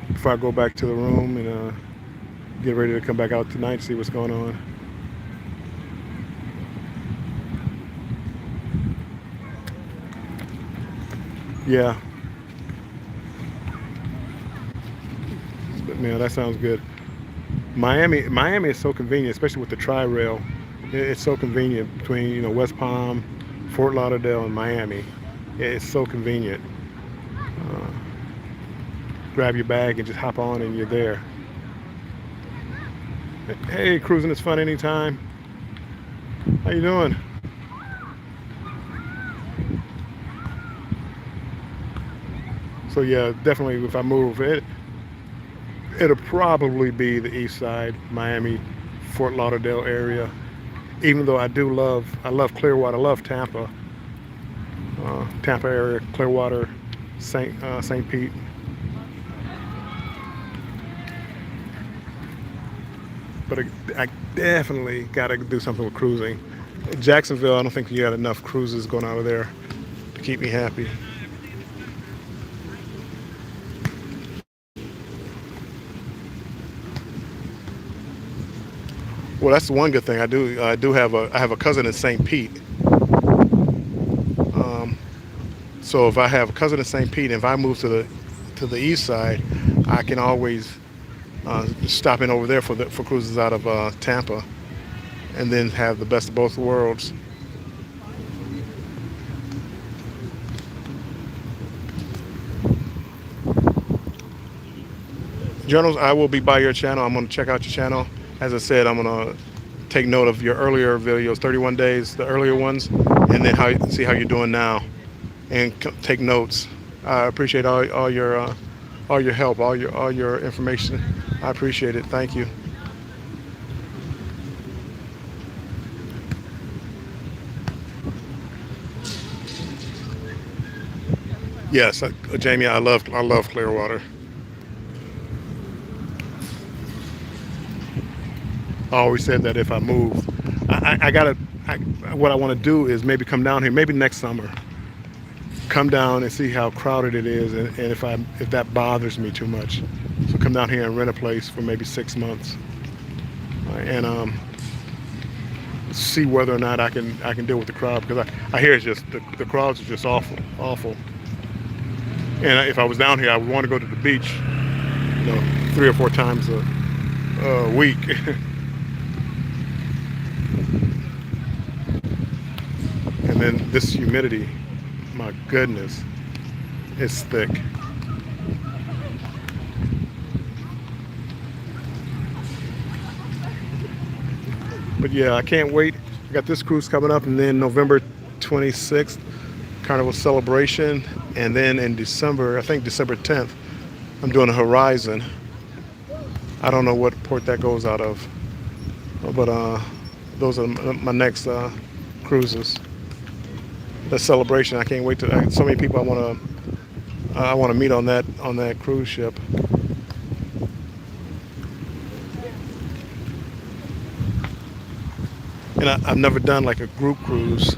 before I go back to the room and get ready to come back out tonight, see what's going on. Yeah. But man, that sounds good. Miami is so convenient, especially with the Tri-Rail. It's so convenient between West Palm, Fort Lauderdale, and Miami. It's so convenient. Grab your bag and just hop on, and you're there. Hey, cruising is fun anytime. How you doing? So yeah, definitely if I move it'll probably be the east side, Miami, Fort Lauderdale area. Even though I love Clearwater, I love Tampa, Tampa area, Clearwater, St. Pete. But I definitely got to do something with cruising. Jacksonville, I don't think you got enough cruises going out of there to keep me happy. Well, that's the one good thing I do. I have a cousin in St. Pete. So if I have a cousin in St. Pete, if I move to the east side, I can always stop in over there for cruises out of Tampa, and then have the best of both worlds. Journals, I will be by your channel. I'm going to check out your channel. As I said, I'm going to take note of your earlier videos, 31 days, the earlier ones, and then see how you're doing now, and take notes. I appreciate all your help, all your information. I appreciate it. Thank you. Yes, Jamie, I love Clearwater. I always said that if I move, what I want to do is maybe come down here, maybe next summer, come down and see how crowded it is, and if that bothers me too much. So come down here and rent a place for maybe 6 months, and see whether or not I can deal with the crowd, because I hear it's just the crowds are just awful. And if I was down here, I would want to go to the beach, 3 or 4 times a week. And then this humidity, my goodness, it's thick. But yeah, I can't wait. I got this cruise coming up, and then November 26th, Carnival Celebration, and then in December, I think December 10th, I'm doing a Horizon. I don't know what port that goes out of, but those are my next cruises. The Celebration, I can't wait to. So many people I want to meet on that cruise ship. And I've never done like a group cruise,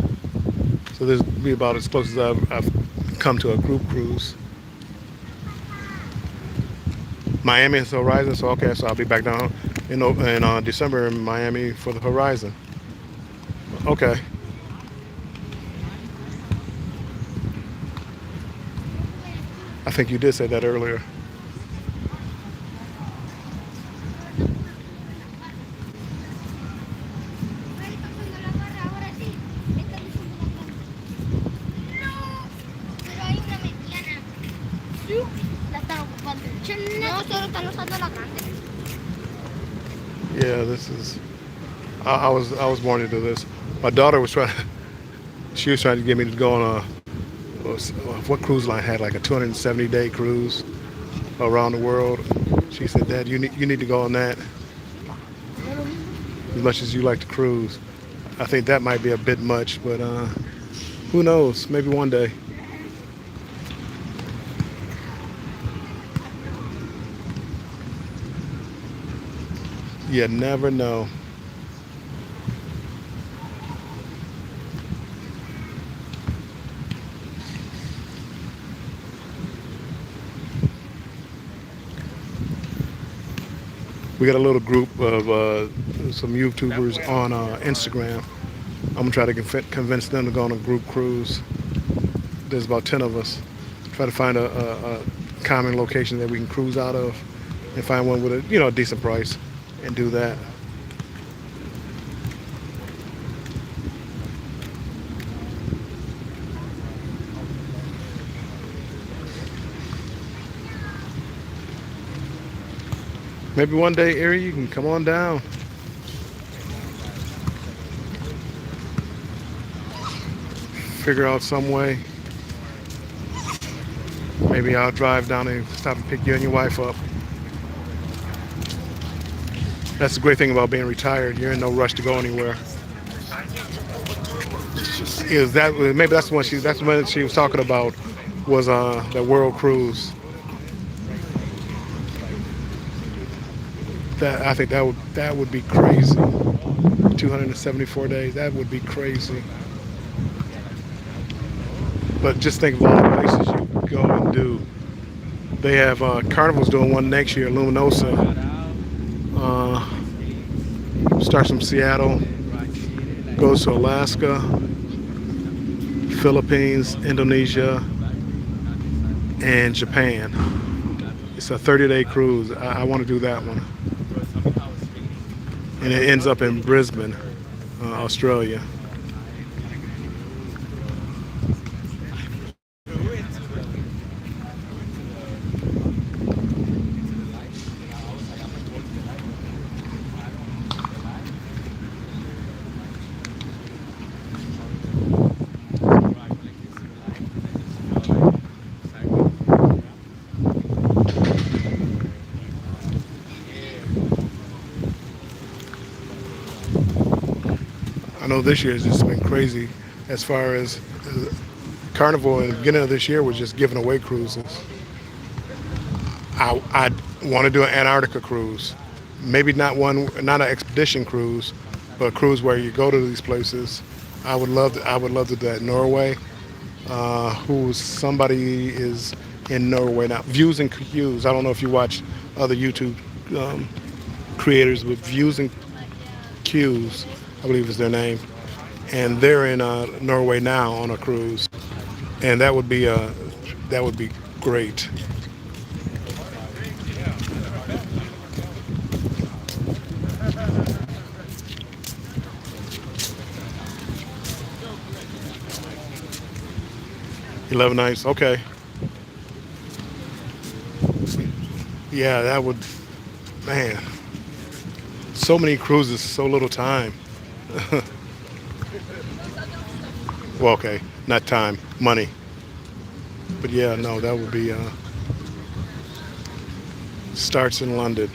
so this will be about as close as I've come to a group cruise. Miami is Horizon, so okay, so I'll be back down in December in Miami for the Horizon. Okay. I think you did say that earlier. Yeah, this is. I was born into this. My daughter was trying. She was trying to get me to go on what cruise line had like a 270-day cruise around the world. She said, Dad, you need to go on that as much as you like to cruise. I think that might be a bit much, but who knows? Maybe one day. You never know. We got a little group of some YouTubers on Instagram. I'm gonna try to convince them to go on a group cruise. There's about 10 of us. Try to find a common location that we can cruise out of, and find one with a decent price, and do that. Maybe one day, Erie, you can come on down. Figure out some way. Maybe I'll drive down and stop and pick you and your wife up. That's the great thing about being retired. You're in no rush to go anywhere. Maybe that's what she was talking about, was the world cruise. I think that would be crazy. 274 days. That would be crazy. But just think of all the places you go and do. They have Carnival's doing one next year, Luminosa. Starts from Seattle, goes to Alaska, Philippines, Indonesia, and Japan. It's a 30-day cruise. I want to do that one. And it ends up in Brisbane, Australia. I know this year has just been crazy as far as Carnival at the beginning of this year was just giving away cruises. I want to do an Antarctica cruise. Maybe not an expedition cruise, but a cruise where you go to these places. I would love to do that. Norway, somebody is in Norway now. Views and Cues. I don't know if you watch other YouTube creators with Views and Cues, I believe is their name, and they're in Norway now on a cruise, and that would be great. $11 nights, okay. Yeah, that would, man. So many cruises, so little time. Well, okay, not time, money. But yeah, no, that would be, starts in London.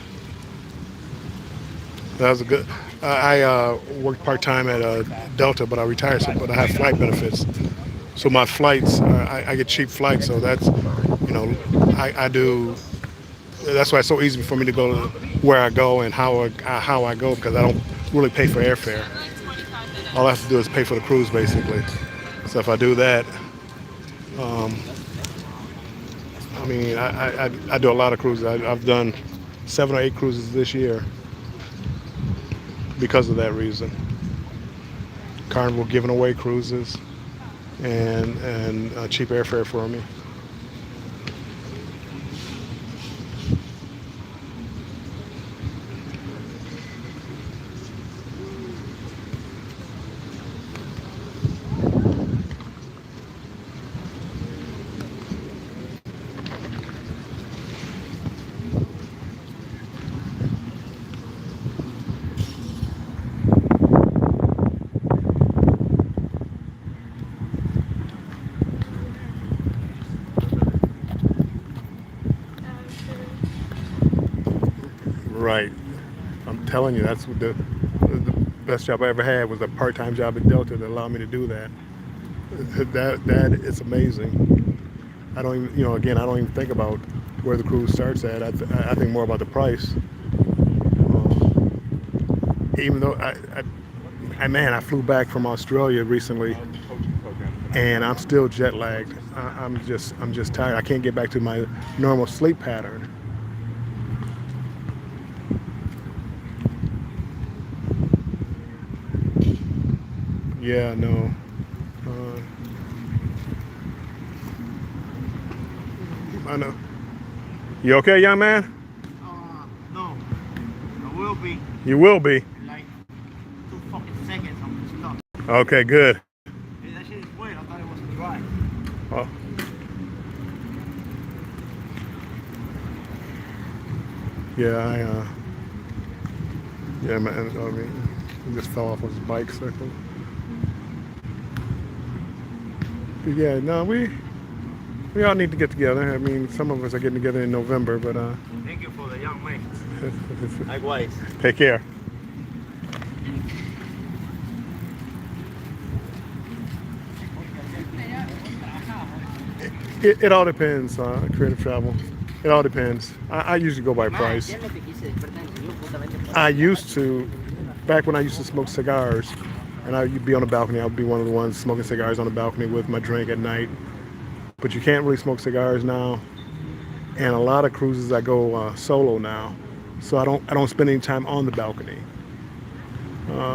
That was a good, I worked part-time at Delta, but I retired, but I have flight benefits. So my flights, I get cheap flights, so that's, I do, that's why it's so easy for me to go where I go and how I go, because I don't really pay for airfare. All I have to do is pay for the cruise, basically. So if I do that, I do a lot of cruises. I've done 7 or 8 cruises this year because of that reason. Carnival giving away cruises and cheap airfare for me. Right. I'm telling you, that's what the best job I ever had was a part-time job at Delta that allowed me to do that. That is amazing. I don't even, again, I don't even think about where the cruise starts at. I think more about the price. Even though man, I flew back from Australia recently, Coaching program. and I'm still jet lagged. I'm just tired. I can't get back to my normal sleep pattern. Yeah, no. Uh, I know. You okay, young man? No. I will be You will be. in like 2 fucking seconds. I'm stuck. Okay, good. Hey, that shit is weird. I thought it was dry. Oh. Yeah, yeah, man. I mean, he just fell off his bicycle. But yeah, no, we all need to get together. I mean, some of us are getting together in November, but Thank you for the young man. Likewise. take care. It all depends, creative travel. It all depends. I usually go by price. I used to, back when I used to smoke cigars, and I'd be on the balcony. I'd be one of the ones smoking cigars on the balcony with my drink at night. But you can't really smoke cigars now. And a lot of cruises I go solo now, so I don't spend any time on the balcony.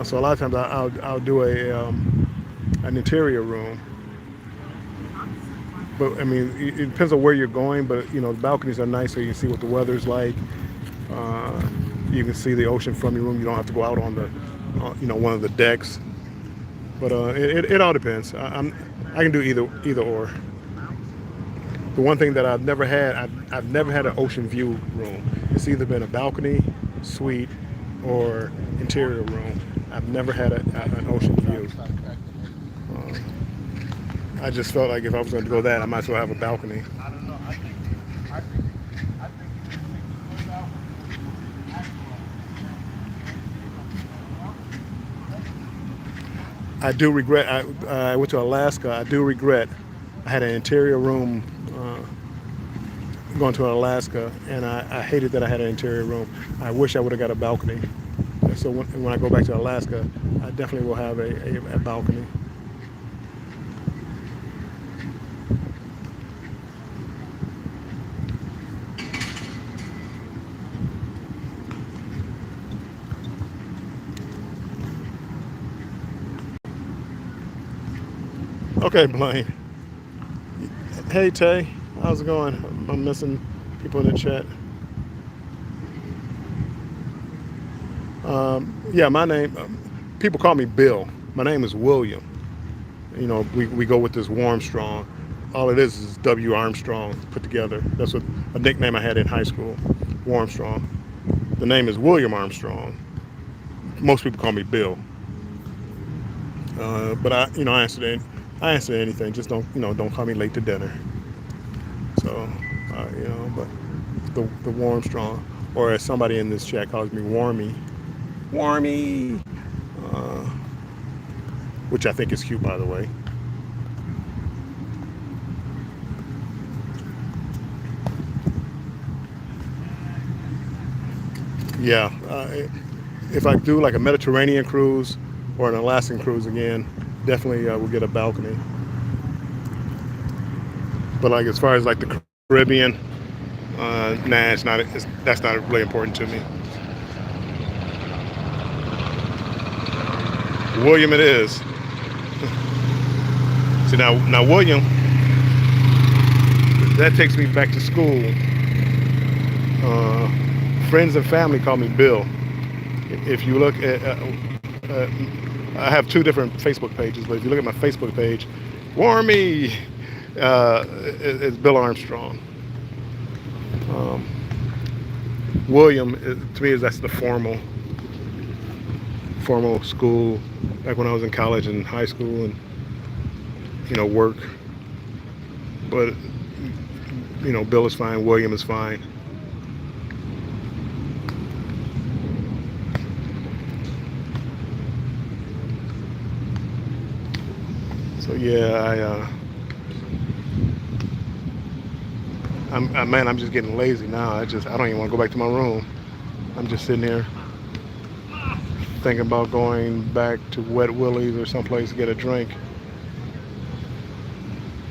So a lot of times I'll do an interior room. But I mean, it depends on where you're going. But the balconies are nice, so you can see what the weather's like. You can see the ocean from your room. You don't have to go out on the, one of the decks. But it all depends. I can do either or. The one thing that I've never had an ocean view room. It's either been a balcony, suite, or interior room. I've never had an ocean view. I just felt like if I was going to go that, I might as well have a balcony. I do regret. I went to Alaska. I do regret. I had an interior room going to Alaska, and I hated that I had an interior room. I wish I would have got a balcony. So when I go back to Alaska, I definitely will have a balcony. Okay, Blaine. Hey, Tay. How's it going? I'm missing people in the chat. Yeah, my name, people call me Bill. My name is William. We go with this Warmstrong. All it is W. Armstrong put together. That's a nickname I had in high school, Warmstrong. The name is William Armstrong. Most people call me Bill. But I answer anything. Just don't call me late to dinner. So, but the Warmstrong, or as somebody in this chat calls me, Warmy, which I think is cute, by the way. Yeah, if I do like a Mediterranean cruise or an Alaskan cruise again, definitely will get a balcony. But like as far as like the Caribbean, nah, that's not really important to me. William it is. See now William, that takes me back to school. Friends and family call me Bill. If you look at, I have two different Facebook pages, but if you look at my Facebook page, Warmy, it's Bill Armstrong. William, to me, that's the formal school, back when I was in college and high school and, work. But, Bill is fine, William is fine. So yeah, man, I'm just getting lazy now. I don't even want to go back to my room. I'm just sitting here thinking about going back to Wet Willie's or someplace to get a drink.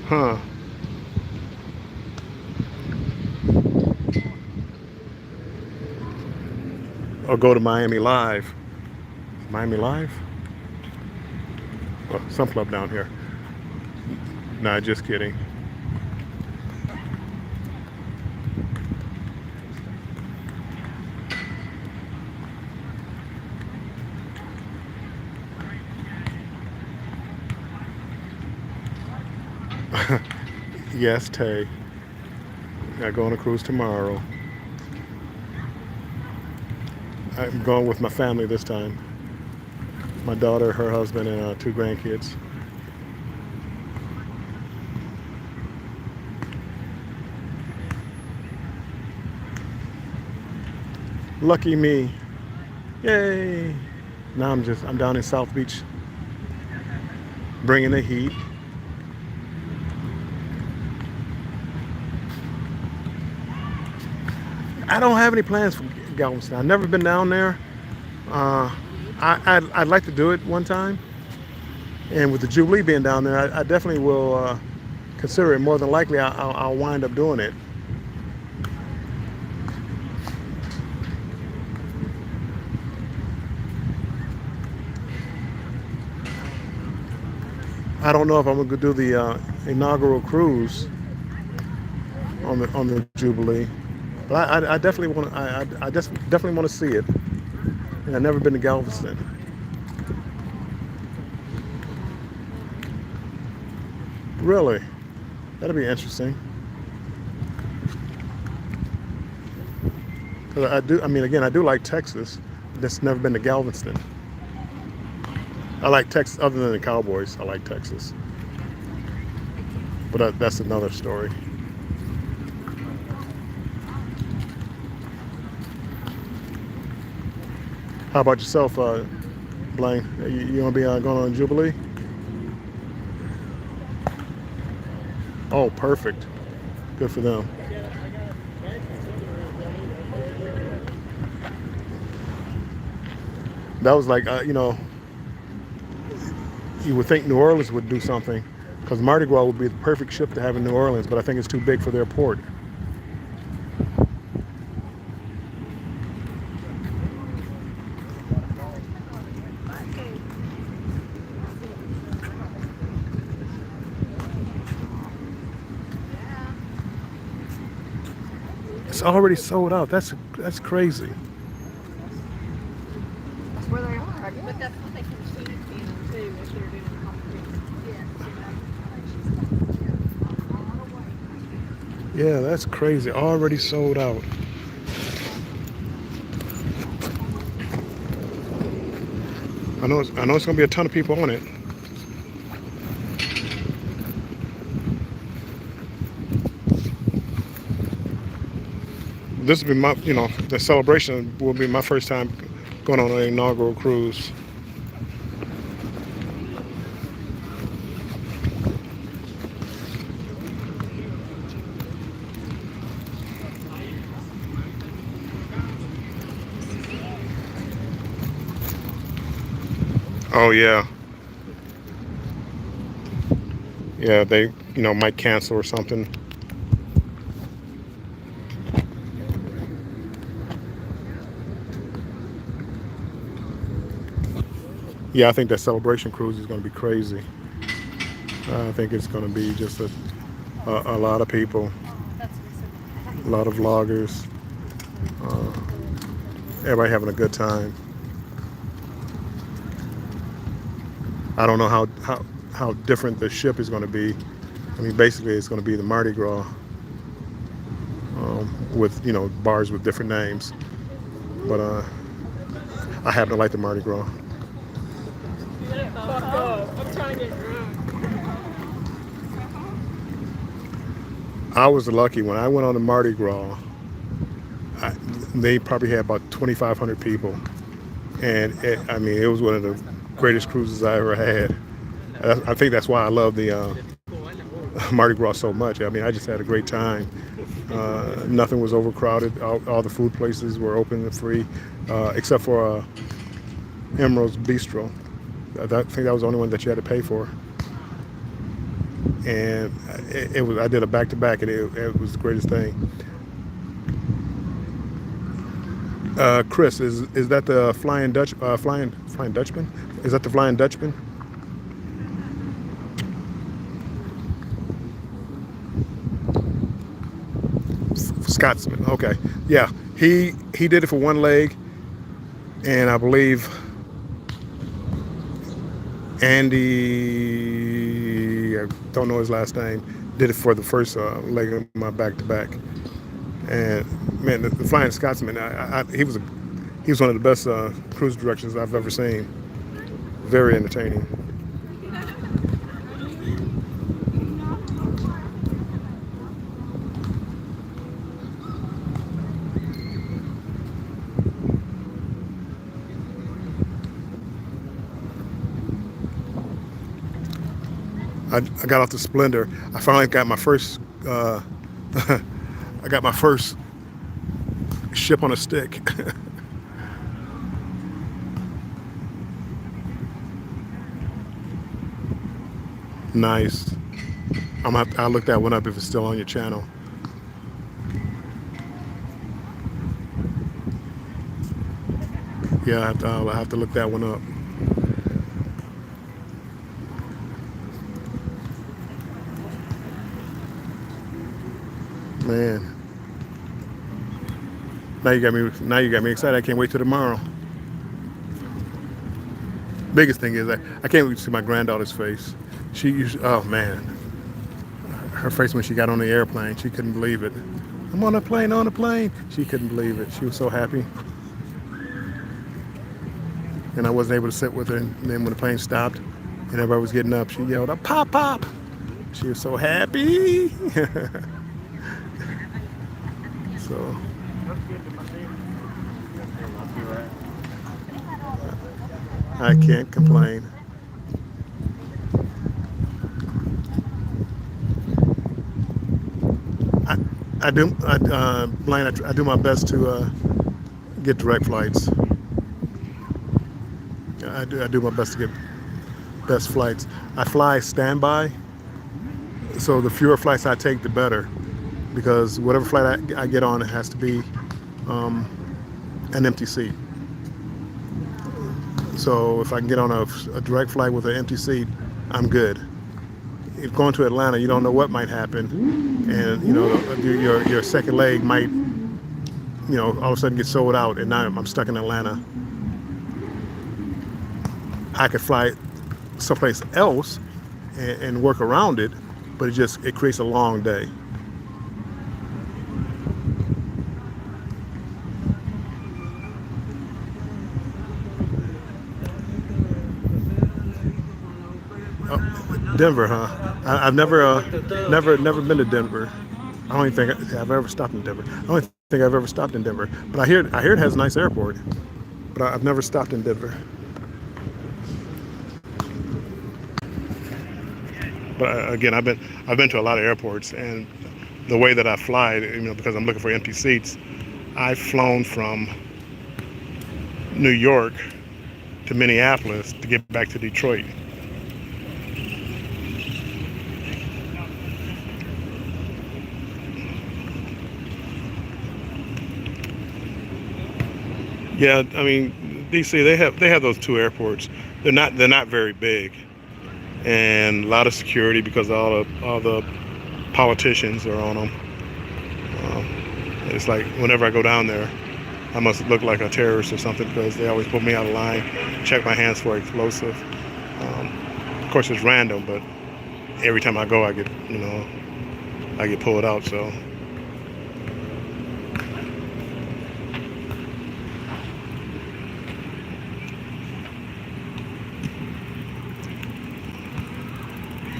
Huh. Or go to Miami Live. Miami Live? Oh, some club down here. Nah, just kidding. Yes, Tay. I go on a cruise tomorrow. I'm going with my family this time. My daughter, her husband, and 2 grandkids. Lucky me. Yay. Now I'm down in South Beach, bringing the heat. I don't have any plans for Galveston. I've never been down there. I'd like to do it one time. And with the Jubilee being down there, I definitely will consider it. More than likely, I'll wind up doing it. I don't know if I'm gonna do the inaugural cruise on the Jubilee, but I definitely want to. I just definitely want to see it. And I've never been to Galveston. Really, that'll be interesting. 'Cause I mean, again, I do like Texas. Just never been to Galveston. I like Texas, other than the Cowboys. I like Texas, but that's another story. How about yourself, Blaine? You gonna be going on Jubilee? Oh, perfect. Good for them. That was like, you would think New Orleans would do something, because Mardi Gras would be the perfect ship to have in New Orleans, but I think it's too big for their port. It's already sold out. That's crazy. That's where they are, I guess. But that's what they can shoot it in too if they're doing competition. Yeah, that's crazy. Already sold out. I know it's gonna be a ton of people on it. This will be my, the celebration will be my first time going on an inaugural cruise. Oh yeah. Yeah, they, might cancel or something. Yeah, I think that celebration cruise is going to be crazy. I think it's going to be just a lot of people, a lot of vloggers, everybody having a good time. I don't know how different the ship is going to be. I mean, basically, it's going to be the Mardi Gras with bars with different names. But I happen to like the Mardi Gras. Fuck up. I'm trying to get drunk. I was lucky when I went on the Mardi Gras. They probably had about 2,500 people, and it was one of the greatest cruises I ever had. I think that's why I love the Mardi Gras so much. I mean, I just had a great time. Nothing was overcrowded. All the food places were open and free, except for Emerald's Bistro. I think that was the only one that you had to pay for. And it was. I did a back-to-back, and it was the greatest thing. Chris, is that the Flying Dutchman? Is that the Flying Dutchman? Scotsman. Okay, yeah. He did it for one leg, and I believe Andy, I don't know his last name, did it for the first leg of my back-to-back. And man, the Flying Scotsman, he was one of the best cruise directions I've ever seen. Very entertaining. I got off the Splendor. I finally got my first. I got my first ship on a stick. Nice. I'll look that one up if it's still on your channel. Yeah, I'll have to look that one up. Man, now you got me excited. I can't wait till tomorrow. Biggest thing is that I can't wait to see my granddaughter's face. Oh man, her face when she got on the airplane, she couldn't believe it. I'm on a plane. She couldn't believe it. She was so happy. And I wasn't able to sit with her. And then when the plane stopped and everybody was getting up, she yelled, "Pop, pop!" She was so happy. So I can't complain. I do, Blaine, I do my best to get direct flights. I do my best to get best flights. I fly standby, so the fewer flights I take, the better. Because whatever flight I get on, it has to be an empty seat. So if I can get on a direct flight with an empty seat, I'm good. If going to Atlanta, you don't know what might happen, and you know your second leg might, all of a sudden get sold out, and now I'm stuck in Atlanta. I could fly someplace else and work around it, but it creates a long day. Denver, huh? I've never been to Denver. I don't even think I've ever stopped in Denver. I don't think I've ever stopped in Denver. But I hear it has a nice airport. But I've never stopped in Denver. But again, I've been to a lot of airports, and the way that I fly, because I'm looking for empty seats, I've flown from New York to Minneapolis to get back to Detroit. Yeah, I mean, DC, they have those two airports. They're not very big, and a lot of security because all the politicians are on them. It's like whenever I go down there, I must look like a terrorist or something because they always put me out of line, check my hands for explosive. Of course, it's random, but every time I go, I get pulled out. So.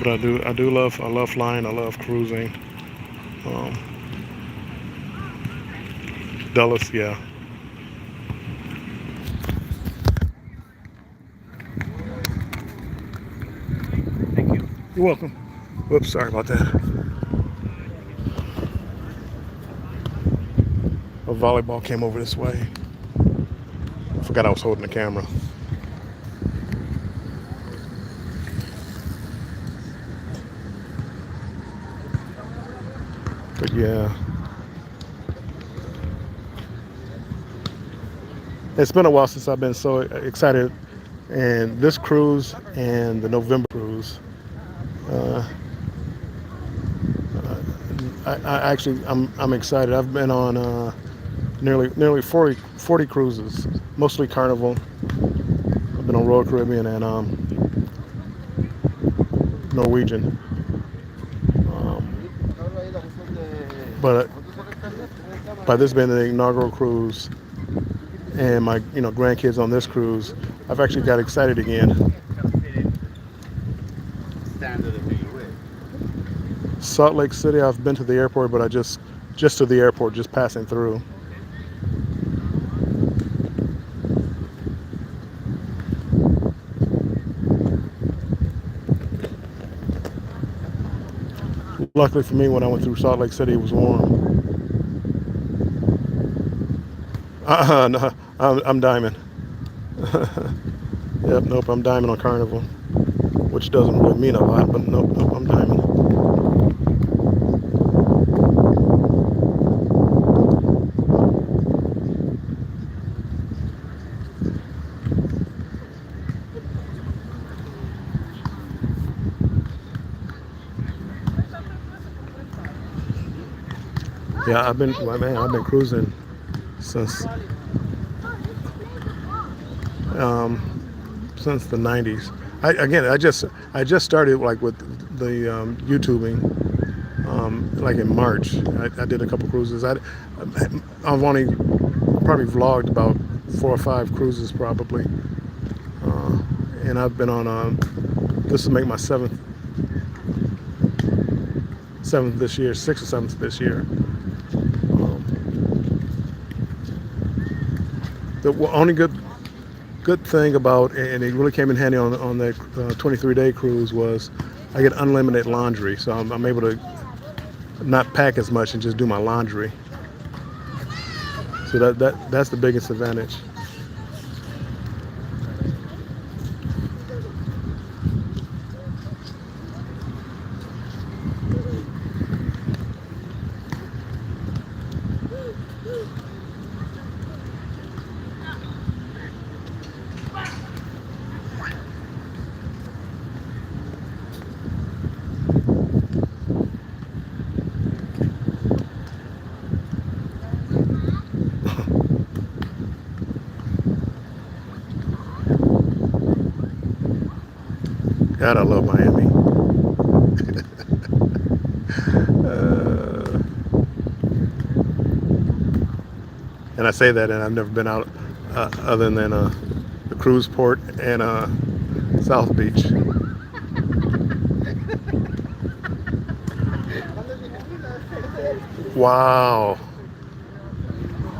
But I love flying. I love cruising. Dulles, yeah. You're welcome. Whoops, sorry about that. A volleyball came over this way. I forgot I was holding the camera. But yeah. It's been a while since I've been so excited. And this cruise and the November cruise, I actually I'm excited. I've been on nearly 40 cruises, mostly Carnival. I've been on Royal Caribbean and Norwegian. But by this being the inaugural cruise and my grandkids on this cruise, I've actually got excited again. Salt Lake City, I've been to the airport, but I just to the airport, just passing through. Luckily for me, when I went through Salt Lake City, it was warm. No, I'm Diamond. Yep, nope, I'm Diamond on Carnival, which doesn't really mean a lot, but nope, I'm Diamond. Yeah, I've been cruising since the 90s. I just started like with the YouTubing like in March. I did a couple cruises. I've only probably vlogged about 4 or 5 cruises probably, and I've been on this will make my seventh this year, 6th or 7th this year. The only good thing about, and it really came in handy on that 23-day cruise, was I get unlimited laundry, so I'm able to not pack as much and just do my laundry. So that's the biggest advantage. God, I love Miami. And I say that, and I've never been out other than the cruise port and South Beach. Wow.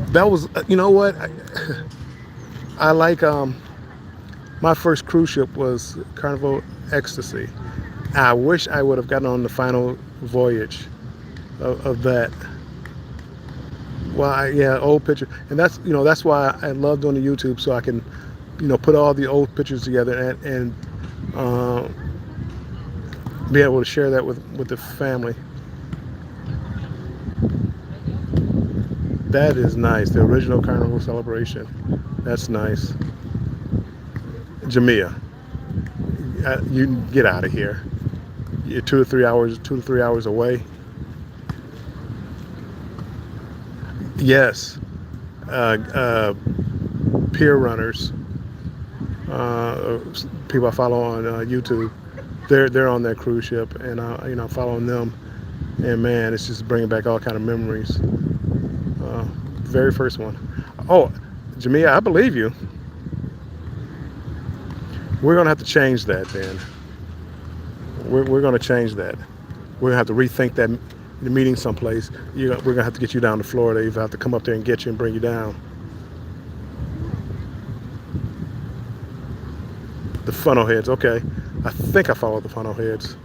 That was, you know what? I like, my first cruise ship was Carnival Ecstasy. I wish I would have gotten on the final voyage of that. Well, yeah, old picture, and that's why I love doing the YouTube, so I can, put all the old pictures together and be able to share that with the family. That is nice. The original Carnival Celebration. That's nice. Jamia, you can get out of here. You're 2 to 3 hours away. Yes. Pier runners, people I follow on YouTube, they're on that cruise ship, and I'm following them, and man, it's just bringing back all kind of memories. Very first one. Oh, Jamia, I believe you. We're gonna have to change that then. We're gonna change that. We're gonna have to rethink that meeting someplace. We're gonna have to get you down to Florida. You have to come up there and get you and bring you down. The funnel heads, okay. I think I follow the funnel heads.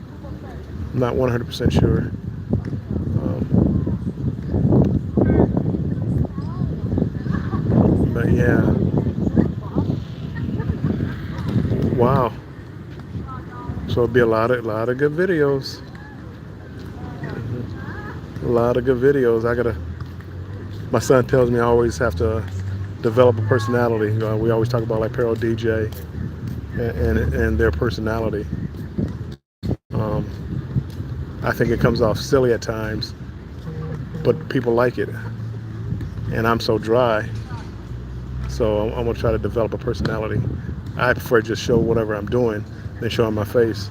I'm not 100% sure. But yeah, wow. So it'll be a lot of good videos. A lot of good videos. My son tells me I always have to develop a personality. We always talk about like Pero DJ and their personality. I think it comes off silly at times, but people like it. And I'm so dry. So I'm gonna try to develop a personality. I prefer to just show whatever I'm doing than showing my face.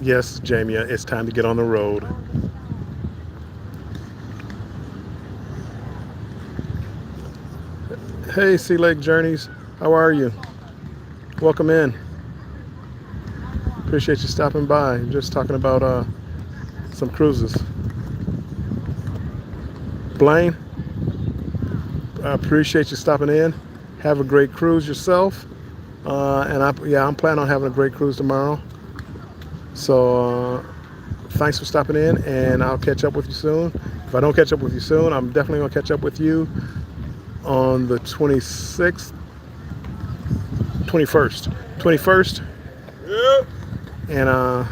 Yes, Jamie, it's time to get on the road. Hey, Sea Lake Journeys, how are you? Welcome in. Appreciate you stopping by. Just talking about some cruises. Blaine, I appreciate you stopping in. Have a great cruise yourself. I'm planning on having a great cruise tomorrow. So thanks for stopping in, and I'll catch up with you soon. If I don't catch up with you soon, I'm definitely going to catch up with you on the 21st. Yeah.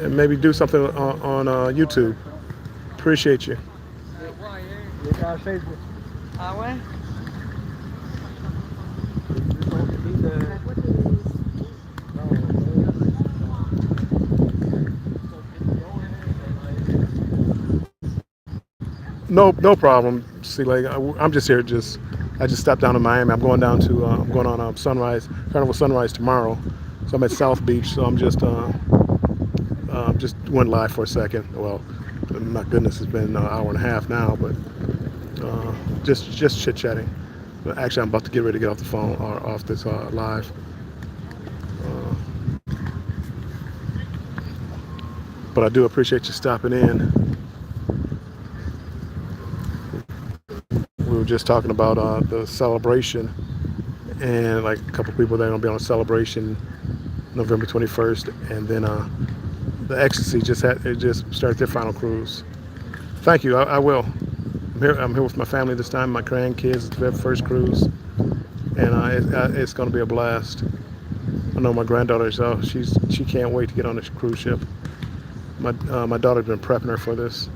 And maybe do something on YouTube. Appreciate you. Ah ouais? No problem. See, like I'm just here. I just stopped down in Miami. I'm going down to I'm going on Carnival Sunrise tomorrow. So I'm at South Beach. So I'm just went live for a second. Well, my goodness, it's been an hour and a half now, but just chit chatting. But actually, I'm about to get ready to get off the phone or off this live. But I do appreciate you stopping in. We were just talking about the celebration, and like a couple people that are gonna be on a celebration November 21st, and then the Ecstasy just started their final cruise. Thank you. I will. I'm here with my family this time. My grandkids. It's their first cruise, and it's gonna be a blast. I know my granddaughter. She can't wait to get on this cruise ship. My daughter's been prepping her for this.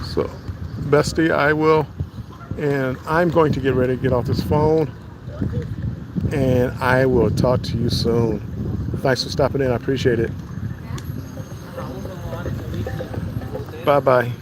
So, bestie, I will, and I'm going to get ready to get off this phone, and I will talk to you soon. Thanks for stopping in. I appreciate it. Bye-bye.